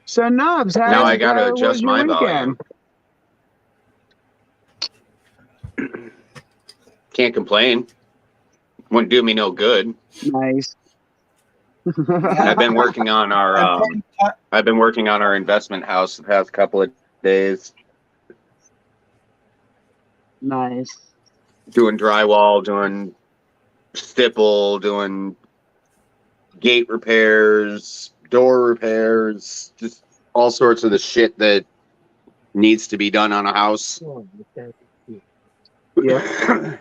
So, Nubs, how Now was, I gotta was adjust your my weekend? volume. Can't complain. Wouldn't do me no good. Nice. I've been working on our I'm I've been working on our investment house the past couple of days, Nice. doing drywall, doing stipple, doing gate repairs, door repairs, just all sorts of the shit that needs to be done on a house. Yeah.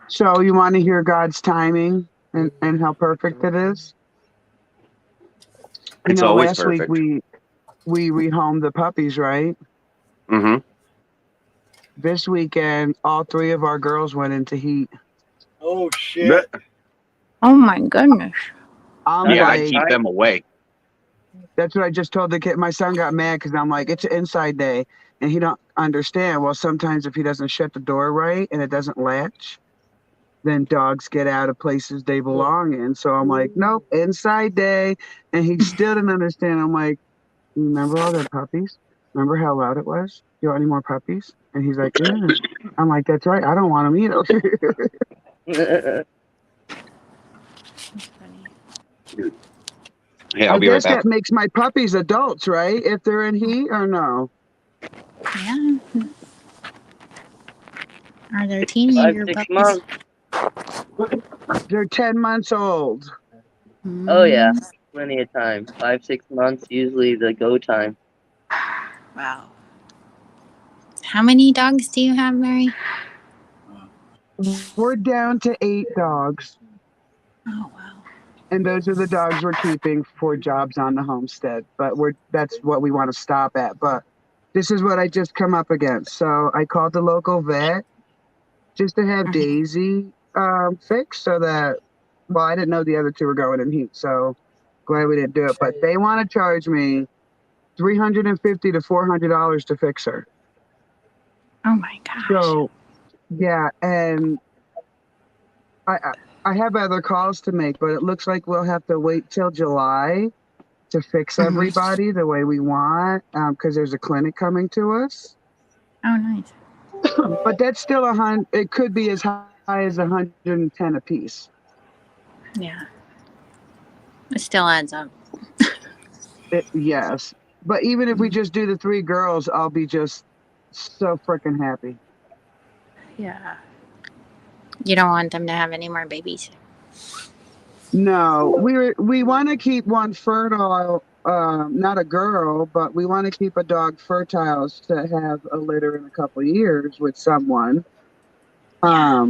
So, you want to hear God's timing and how perfect it is? You It's know, always last week perfect. we rehomed the puppies, right? Mm-hmm. This weekend, all three of our girls went into heat. Oh shit! Oh my goodness. I'm Yeah, like, I'd keep them away. that's what I just told the kid. My son got mad because I'm like, it's an inside day, and he don't understand. Well, sometimes if he doesn't shut the door right and it doesn't latch, then dogs get out of places they belong in. So I'm like, nope, inside day, and he still didn't understand. I'm like, you remember all the puppies? Remember how loud it was? You want any more puppies? And he's like, yeah. I'm like, that's right. I don't want them either. Yeah, I I'll be right guess back. that makes my puppies adults, right? If they're in heat or no? Yeah. Are there 5, teenager 6 puppies? months. They're 10 months old. Oh yeah, Mm, plenty of time. 5, 6 months usually the go time. wow. How many dogs do you have, Mary? We're down to 8 dogs, Oh, wow. and those are the dogs we're keeping for jobs on the homestead. But that's what we want to stop at. But this is what I just come up against. So I called the local vet just to have Daisy fixed so that, well, I didn't know the other two were going in heat, so glad we didn't do it. But they want to charge me $350 to $400 to fix her. Oh my gosh. So yeah, and I have other calls to make, but it looks like we'll have to wait till July to fix everybody the way we want, because there's a clinic coming to us. Oh, nice. But that's still it could be as high as 110 a piece. Yeah. It still adds up. Yes, but even if we just do the 3 girls, I'll be just so freaking happy. Yeah. You don't want them to have any more babies. No, we want to keep one fertile, not a girl, but we want to keep a dog fertile to have a litter in a couple of years with someone. Yeah.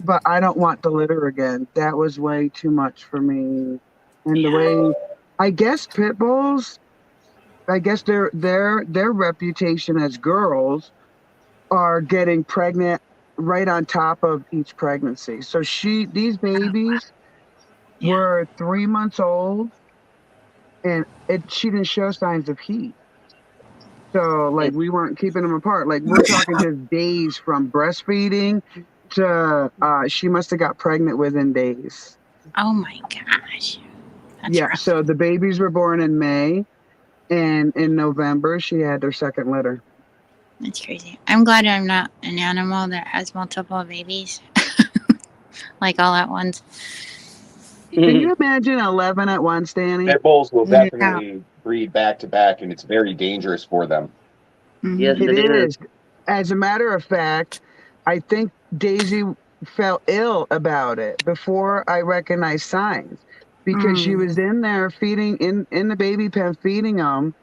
But I don't want the litter again. That was way too much for me. And the way, I guess pit bulls, I guess their reputation as girls are getting pregnant right on top of each pregnancy. So these babies were 3 months old, and she didn't show signs of heat. So like we weren't keeping them apart. Like we're talking just days from breastfeeding to she must have got pregnant within days. Oh my gosh. That's Yeah. rough. So the babies were born in May, and in November she had their second litter. That's crazy. I'm glad I'm not an animal that has multiple babies, like all at once. Can you imagine 11 at once, Danny? Pit bulls will Yeah. definitely breed back to back, and it's very dangerous for them. Yes, Mhm. It it is. is. As a matter of fact, I think Daisy felt ill about it before I recognized signs, because she was in there feeding in the baby pen feeding them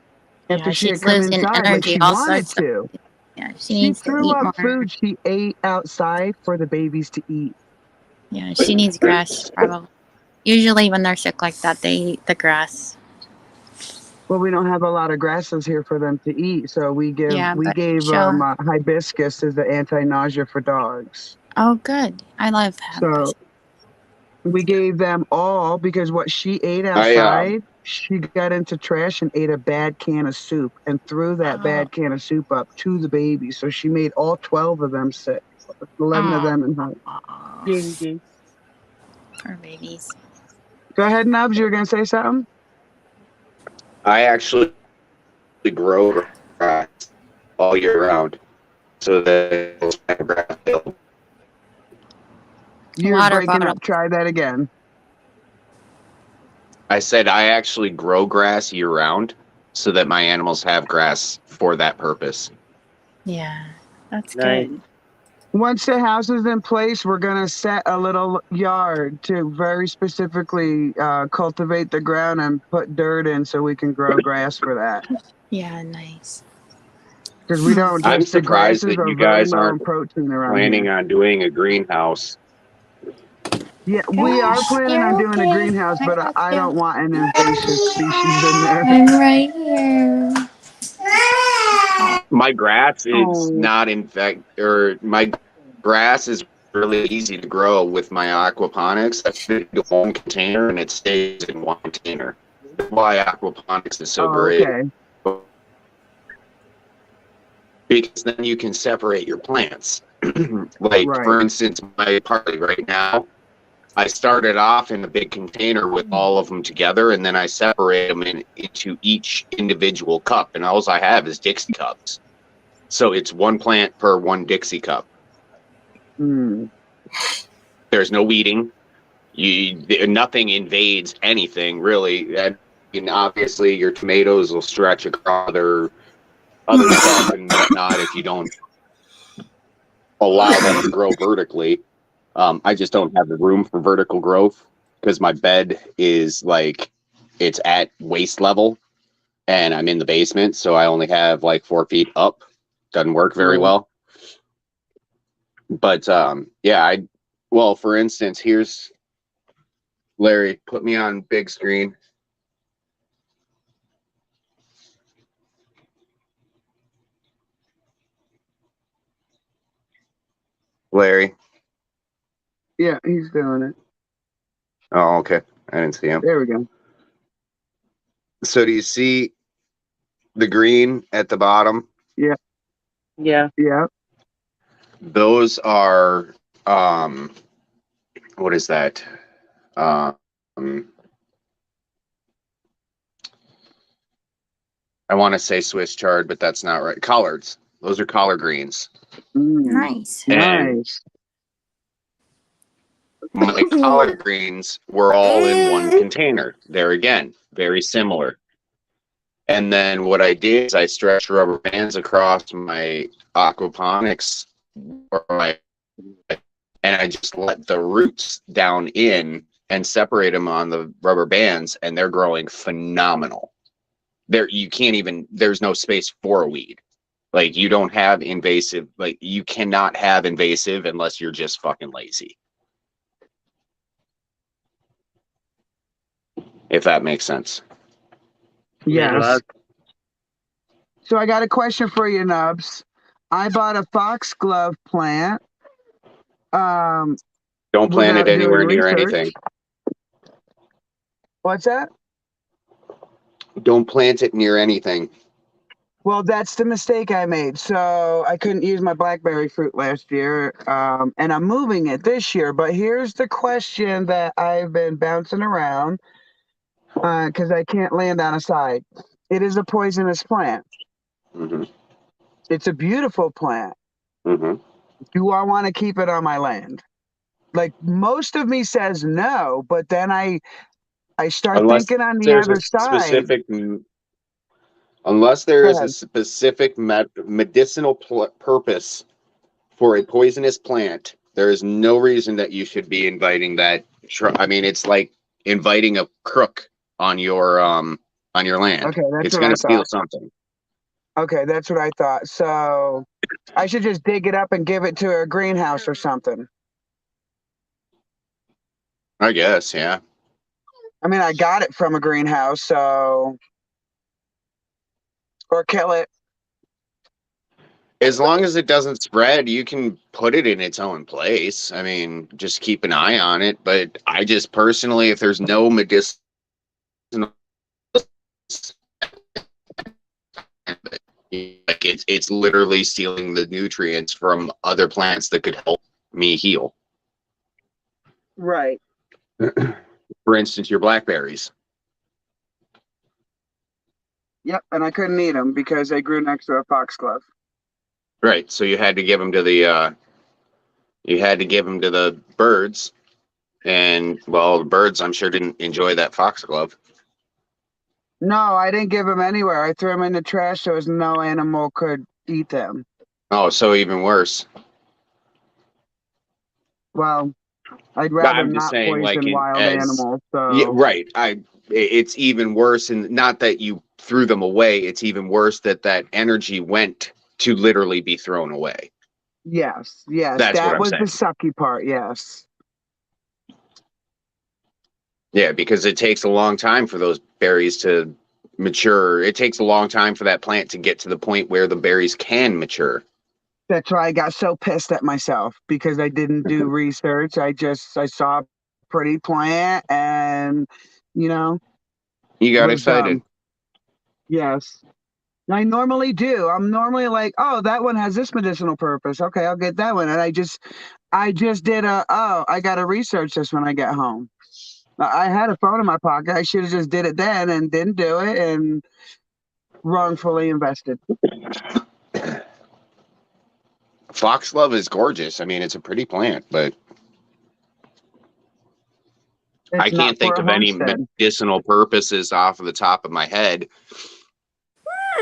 after Yeah, she she's had come losing inside like energy she also. wanted to. Yeah, she She needs to threw eat up more. food she ate outside for the babies to eat. Yeah, she needs grass probably. Usually when they're sick like that, they eat the grass. Well, we don't have a lot of grasses here for them to eat, so we Yeah, but gave she'll. hibiscus as the anti-nausea for dogs. Oh, good. I love So hibiscus. we gave them all, because what she ate I outside, she got into trash and ate a bad can of soup and threw that bad can of soup up to the baby. So she made all 12 of them sick, 11 of them in her. Ding. Poor babies. Go ahead, Nubs. You were going to say something? actually grow grass all year round, so that it's grass available. You're Water breaking bottle. up. Try that again. I said I actually grow grass year round, so that my animals have grass for that purpose. Yeah, that's Nice. good. Once the house is in place, we're going to set a little yard to very specifically cultivate the ground and put dirt in so we can grow grass for that. Yeah, nice. Because we don't, I'm the surprised grasses that are you very guys low in aren't protein around planning here. on doing a greenhouse. Yeah, we are planning on doing a greenhouse, but I don't want an invasive species in there. I'm right here. My grass is Oh, not my grass is really easy to grow with my aquaponics. I put it in one container and it stays in one container. That's why aquaponics is so great. okay. Because then you can separate your plants. Like, Right. for instance, my party right now, I started off in a big container with all of them together, and then I separate them into each individual cup, and all I have is Dixie cups. So it's one plant per one Dixie cup. Mm. There's no weeding. Nothing invades anything, really. And obviously, your tomatoes will stretch across other stuff and whatnot if you don't allow them to grow vertically. I just don't have the room for vertical growth because my bed is like, it's at waist level and I'm in the basement. So I only have like 4 feet up. Doesn't work very well. But yeah, well, for instance, here's Larry, put me on big screen. Larry. Yeah, he's doing it. Oh, okay. I didn't see him. There we go. So do you see the green at the bottom? Yeah. Yeah. Yeah. Those are what is that? I want to say Swiss chard, but that's not right. Collards. Those are collard greens. Nice. And Nice. my collard greens were all in one container. There again, very similar. And then what I did is I stretched rubber bands across my aquaponics, and I just let the roots down in and separate them on the rubber bands, and they're growing phenomenal. You can't even, there's no space for a weed. Like, you don't have invasive, like, you cannot have invasive unless you're just fucking lazy. If that makes sense. Yes. So I got a question for you, Nubs. I bought a foxglove plant. Don't plant it anywhere near anything. What's that? Don't plant it near anything. Well, that's the mistake I made. So I couldn't use my blackberry fruit last year, and I'm moving it this year. But here's the question that I've been bouncing around because I can't land on a side. It is a poisonous plant. Mm-hmm. It's a beautiful plant. Mm-hmm. Do I want to keep it on my land? Like most of me says no, but then I start Unless thinking on the there's a other side. specific, unless there Go is a ahead. specific medicinal purpose for a poisonous plant, there is no reason that you should be inviting that. I mean, it's like inviting a crook on your land. Okay, that's It's what I gonna steal thought. something. Okay, that's what I thought. So I should just dig it up and give it to a greenhouse or something. I guess, yeah. I mean, I got it from a greenhouse, so or kill it. As long as it doesn't spread, you can put it in its own place. I mean, just keep an eye on it. But I just personally, if there's no medicinal, like it's literally stealing the nutrients from other plants that could help me heal. Right. For instance, your blackberries. Yep, and I couldn't eat them because they grew next to a foxglove. Right. So you had to give them to the birds, and well, the birds I'm sure didn't enjoy that foxglove. No, I didn't give them anywhere. I threw them in the trash so no animal could eat them. Oh, so even worse. Well, I'd But rather I'm just not saying, like poison wild animals. yeah, So right. It's even worse, and not that you threw them away. It's even worse that that energy went to literally be thrown away. yes, That's what that I'm was saying. the sucky part. Yes. Yeah, because it takes a long time for those berries to mature. It takes a long time for that plant to get to the point where the berries can mature. That's why I got so pissed at myself because I didn't do research. I saw a pretty plant and you You got was excited. yes. I normally do. I'm normally like, oh, that one has this medicinal purpose. Okay, I'll get that one. And I just did I gotta research this when I get home. I had a phone in my pocket. I should have just did it then and didn't do it and wrongfully invested. Foxglove is gorgeous. I mean, it's a pretty plant, but I It's not can't for think a of any homestead. medicinal purposes off of the top of my head.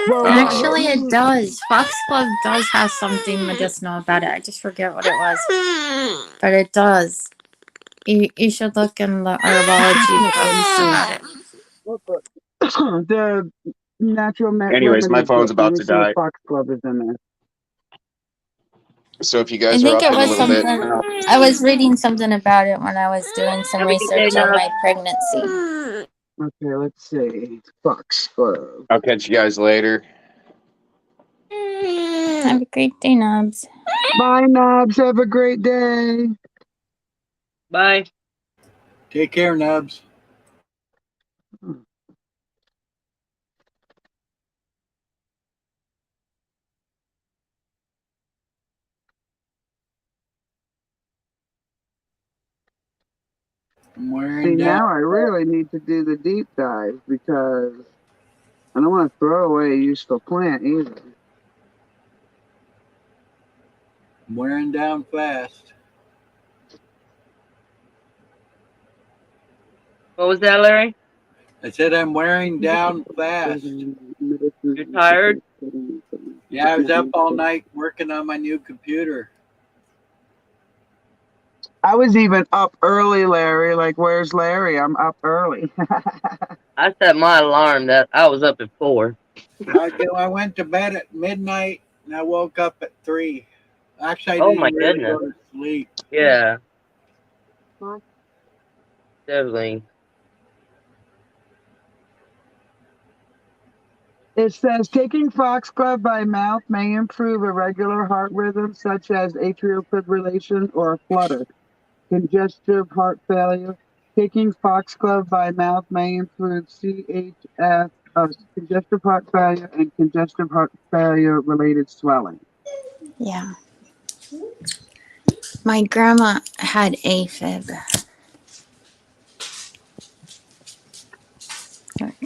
Well, Actually, it does. Foxglove does have something medicinal about it. I just forget what it was. But it does. You should look in the herbology books about it. the natural Anyways, my remedies phone's book. Let about me to see if die. foxglove is in there. So if you I guys are think up it in a was little bit, something. I was reading something about it when I was doing some Have a good day, research on Nub. my pregnancy. Okay, let's see. Foxglove. I'll catch you guys later. Have a great day, Nubs. Bye, Nobs. Have a great day. Bye. Take care, Nubs. I'm See, wearing down. now I really need to do the deep dive because I don't want to throw away a useful plant either. I'm wearing down fast. What was that, Larry? I said I'm wearing down fast. You're tired? Yeah, I was up all night working on my new computer. I was even up early, Larry. Like, where's Larry? I'm up early. I set my alarm that I was up at 4. I went to bed at midnight and I woke up at 3. Actually, I Oh my didn't really goodness. go to sleep. Yeah. Definitely. It says taking foxglove by mouth may improve irregular heart rhythms such as atrial fibrillation or a flutter, congestive heart failure, Taking foxglove by mouth may improve CHF, congestive heart failure, and congestive heart failure related swelling. Yeah. My grandma had AFib.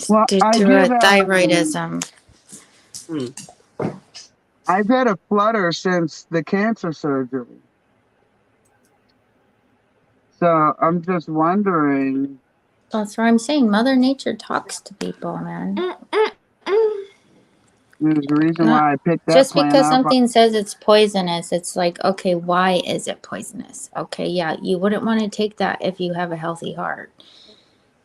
Well, Due I to did a have. thyroidism. I've had a flutter since the cancer surgery. So I'm just wondering. That's what I'm saying. Mother Nature talks to people, man. There's a reason why I picked that Just plant because up. something says it's poisonous, it's like, okay, why is it poisonous? Okay, yeah, you wouldn't want to take that if you have a healthy heart.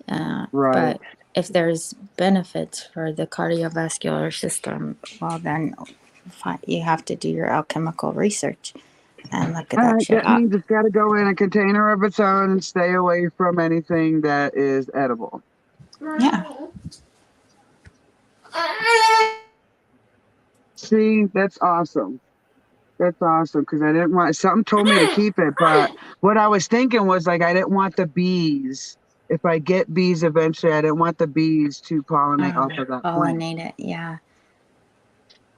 Right. But if there's benefits for the cardiovascular system, well, then you have to do your alchemical research and look at All that right, shit that up. means it's got to go in a container of its own and stay away from anything that is edible. Yeah. See, that's awesome. That's awesome because I didn't want something told me to keep it, but what I was thinking was like I didn't want the bees. If I get bees eventually, I didn't want the bees to pollinate off of that plant. Pollinate it, yeah.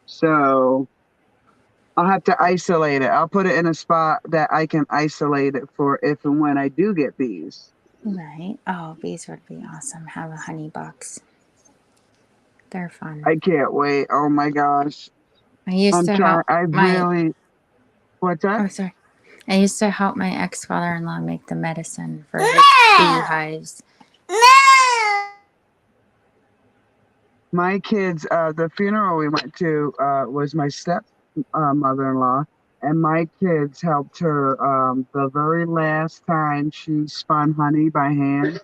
So I'll have to isolate it. I'll put it in a spot that I can isolate it for if and when I do get bees. Right. Oh, bees would be awesome. Have a honey box. They're fun. I can't wait. Oh my gosh. I used to help What's that? Oh, sorry. I used to help my ex-father-in-law make the medicine for his beehives. My kids, the funeral we went to was my step mother-in-law, and my kids helped her the very last time she spun honey by hand.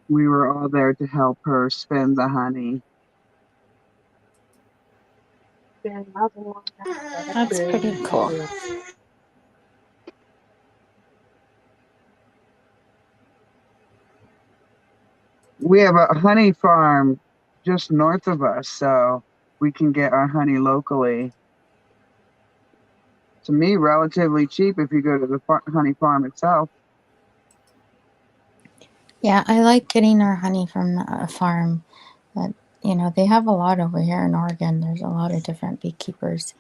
We were all there to help her spin the honey. That's pretty cool. We have a honey farm just north of us, so we can get our honey locally. To me, relatively cheap if you go to the honey farm itself. Yeah, I like getting our honey from a farm. But, you know, they have a lot over here in Oregon. There's a lot of different beekeepers.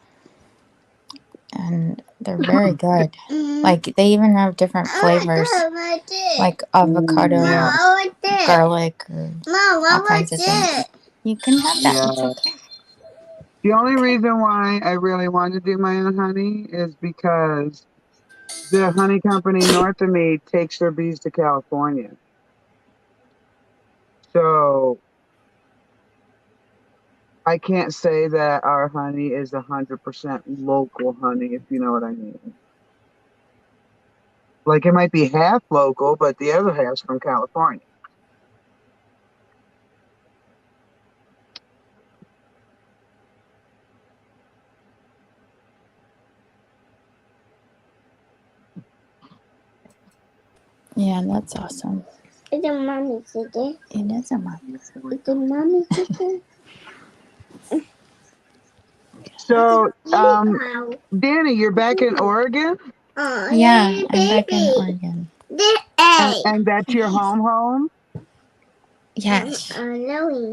And they're very good. Like, they even have different flavors. Like avocado, garlic, or all kinds of things. You can have that. Yeah. It's okay. The only reason why I really want to do my own honey is because the honey company north of me takes their bees to California. So I can't say that our honey is 100% local honey, if you know what I mean. Like it might be half local, but the other half's from California. Yeah, that's awesome. It's a mommy chicken. It is a mommy. It's a mommy chicken. So, Danny, you're back in Oregon? Yeah, I'm back in Oregon. And that's your home? Yes.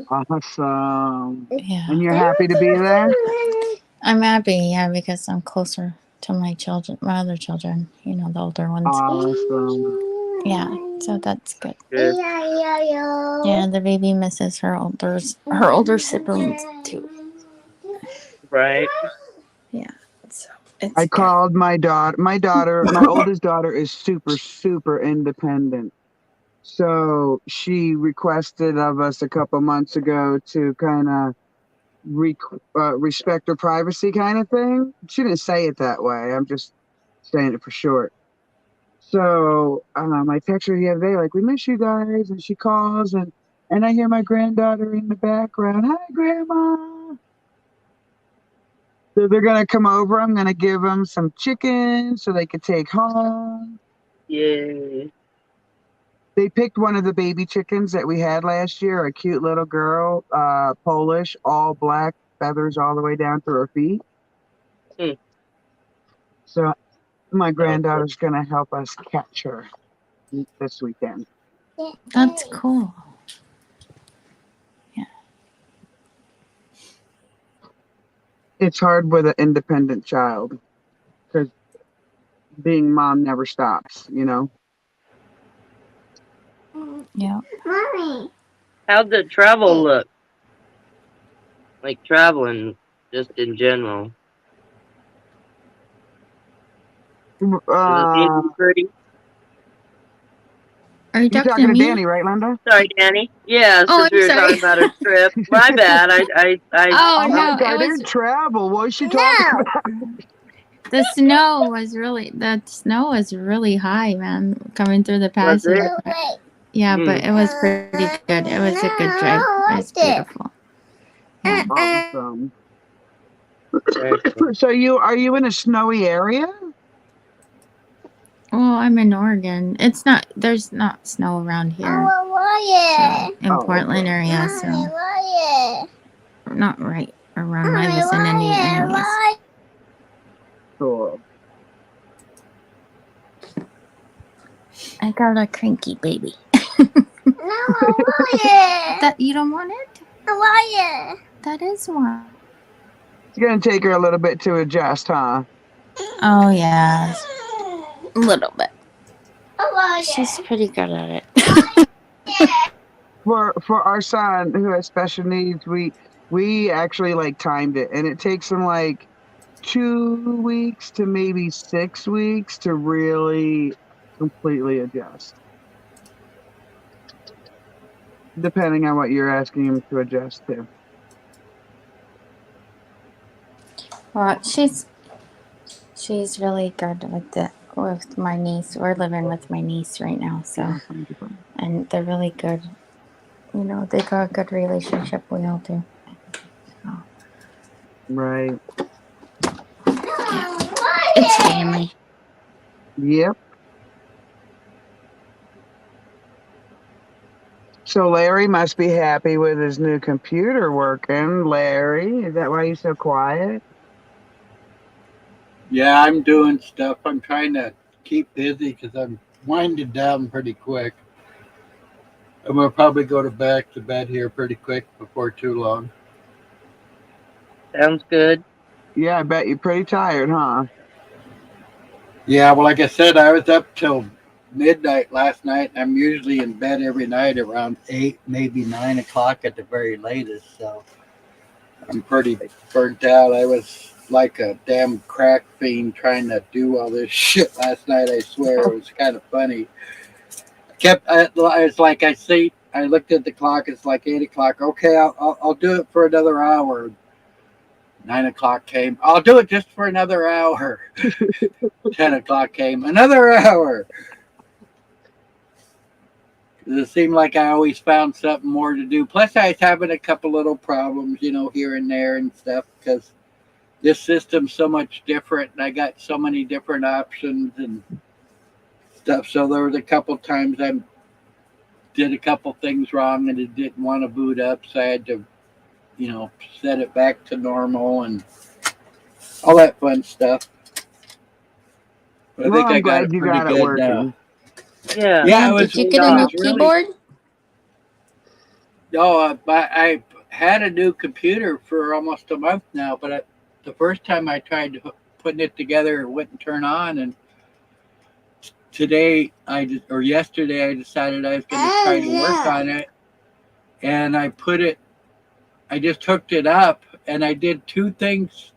Awesome. Yeah. And you're happy to be there? I'm happy, yeah, because I'm closer to my children, my other children, you know, the older ones. Awesome. Yeah, so that's good. Good. Yeah, the baby misses her older siblings too. Right. Yeah, so it's I good. called my daughter. My oldest daughter is super, super independent. So she requested of us a couple months ago to kind of respect her privacy kind of thing. She didn't say it that way. I'm just saying it for short. So I text her the other day, like, we miss you guys. And she calls and I hear my granddaughter in the background. Hi, Grandma. So they're going to come over. I'm going to give them some chicken so they could take home. Yay. They picked one of the baby chickens that we had last year, a cute little girl, Polish, all black, feathers all the way down to her feet. So my granddaughter's going to help us catch her this weekend. That's cool. It's hard with an independent child because being mom never stops, you know? Yeah. Mommy. How'd the travel look? Like traveling, just in general. Does it seem to Uh, be pretty? Are you you talking talking to to me? Danny, right, Linda? Sorry, Danny. Yeah, Oh, since I'm we were sorry. talking about our trip. My bad. Oh, I'm no, like, I it was didn't travel. What is she talking No. about? the snow was really high, man, coming through the Was passes. it? Oh, wait. Yeah, but Hmm. it was pretty good. It was a good drive. It was beautiful. Yeah. Awesome. Excellent. So are you in a snowy area? Well, I'm in Oregon. There's not snow around here. Oh, why? So, in Oh, Portland okay. area, Mommy, so why? not right around my Mommy, vicinity anyways. why? Cool. I got a cranky baby. No, why? That you don't want it? Why? That is one. It's gonna take her a little bit to adjust, huh? Oh yeah, a little bit. Why? She's pretty good at it. For our son who has special needs, we actually like timed it, and it takes him like 2 weeks to maybe 6 weeks to really completely adjust, depending on what you're asking him to adjust to. Well, she's really good with my niece. We're living with my niece right now, so and they're really good. You know, they got a good relationship. We all do. Right. It's family. Yep. So Larry must be happy with his new computer working. Larry, is that why you're so quiet? Yeah, I'm doing stuff. I'm trying to keep busy because I'm winding down pretty quick. I'm gonna probably go back to bed here pretty quick before too long. Sounds good. Yeah, I bet you're pretty tired, huh? Yeah, well, like I said, I was up till midnight last night. I'm usually in bed every night around 8, maybe 9 o'clock at the very latest. So I'm pretty burnt out. I was like a damn crack fiend trying to do all this shit last night. I swear it was kind of funny. It's like I see. I looked at the clock. It's like 8 o'clock. Okay, I'll do it for another hour. 9 o'clock came. I'll do it just for another hour. 10 o'clock came. Another hour. It seemed like I always found something more to do. Plus, I was having a couple little problems, here and there and stuff, because this system's so much different, and I got so many different options and stuff. So there was a couple times I did a couple things wrong, and it didn't want to boot up, so I had to, set it back to normal and all that fun stuff. But I Well, think I I'm got glad it you pretty got it good now. working. Yeah. Yeah, it Did was. you Good get a It new job. was really. keyboard? No, I had a new computer for almost a month now, but the first time I tried putting it together, it wouldn't turn on. And yesterday, I decided I was going to try to work on it, and I just hooked it up, and I did two things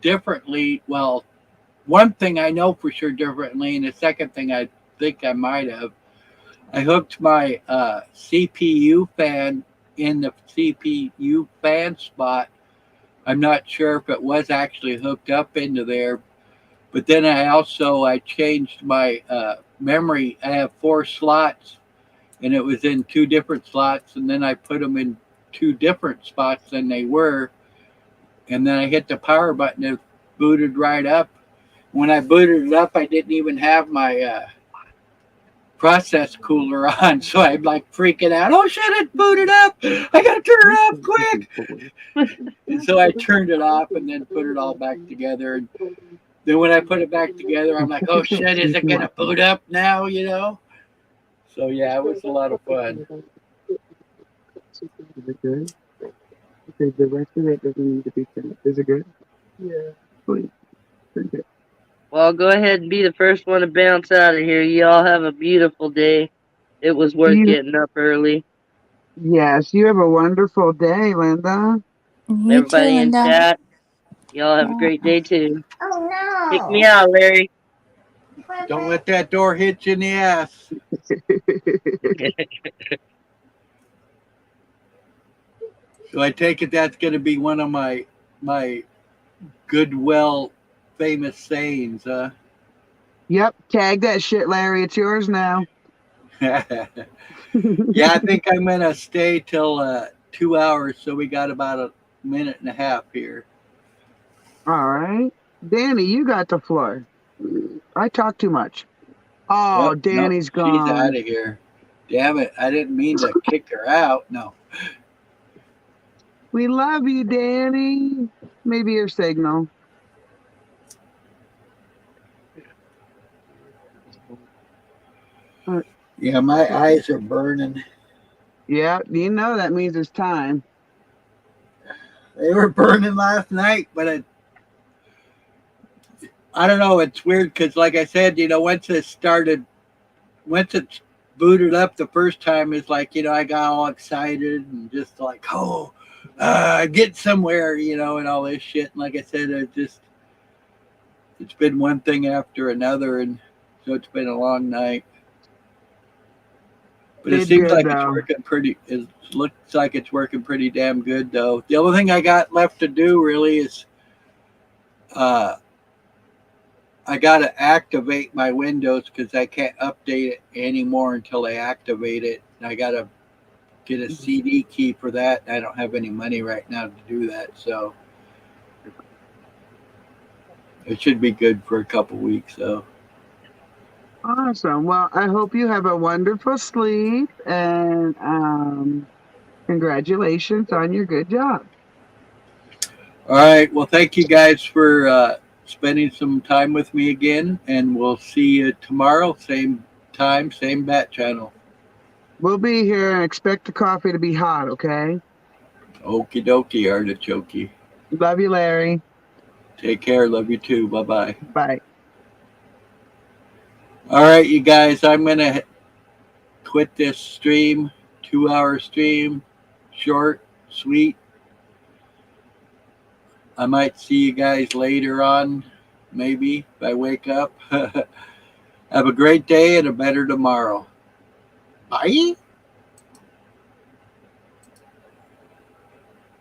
differently. Well, one thing I know for sure differently, and the second thing I think I might have. I hooked my CPU fan in the CPU fan spot. I'm not sure if it was actually hooked up into there, but then I changed my memory. I have 4 slots, and it was in 2 different slots, and then I put them in 2 different spots than they were, and then I hit the power button. It booted right up. When I booted it up, I didn't even have my process cooler on, so I'm like freaking out. Oh shit, it booted up. I gotta turn it off quick. And so I turned it off and then put it all back together. And then when I put it back together, I'm like, oh shit, is it gonna boot up now? So yeah, it was a lot of fun. Is it good? Okay, the rest of it doesn't need to be finished. Is it good? Yeah. Please. Drink it. Well, go ahead and be the first one to bounce out of here. Y'all have a beautiful day. It was worth You, getting up early. yes, you have a wonderful day, Linda. You too, Everybody in Linda. chat, y'all have a Yeah. great day too. Kick me Oh out, Larry. Don't let that door hit you in the ass. So I take it that's going to be one of my Goodwill famous sayings, huh? Yep, tag that shit, Larry. It's yours now. Yeah, I think I'm going to stay till 2 hours, so we got about a minute and a half here. All right. Danny, you got the floor. I talk too much. Oh, Oh, no, Danny's she's out gone. of here. Damn it, I didn't mean to kick her out. No. We love you, Danny. Maybe your signal. Uh, Yeah, my eyes are burning. yeah, you know that means it's time. They were burning last night, but I don't know. It's weird because, like I said, once it booted up the first time, it's like, I got all excited and just like, oh, get somewhere, and all this shit. And like I said, it's been one thing after another. And so it's been a long night. But it Did seems good like though. it looks like it's working pretty damn good, though. The only thing I got left to do really is, uh, I got to activate my Windows because I can't update it anymore until I activate it. I got to get a CD key for that. I don't have any money right now to do that, so it should be good for a couple weeks. So, Awesome. Well, I hope you have a wonderful sleep and congratulations on your good job. all right. Well, thank you guys for spending some time with me again, and we'll see you tomorrow, same time, same bat channel. We'll be here and expect the coffee to be hot, okay? Okie dokie, artichoke. Love you, Larry. Take care. Love you too. Bye bye. Bye. All right, you guys. I'm gonna quit this stream. 2 hour stream, short, sweet. I might see you guys later on, maybe if I wake up. Have a great day and a better tomorrow. Bye.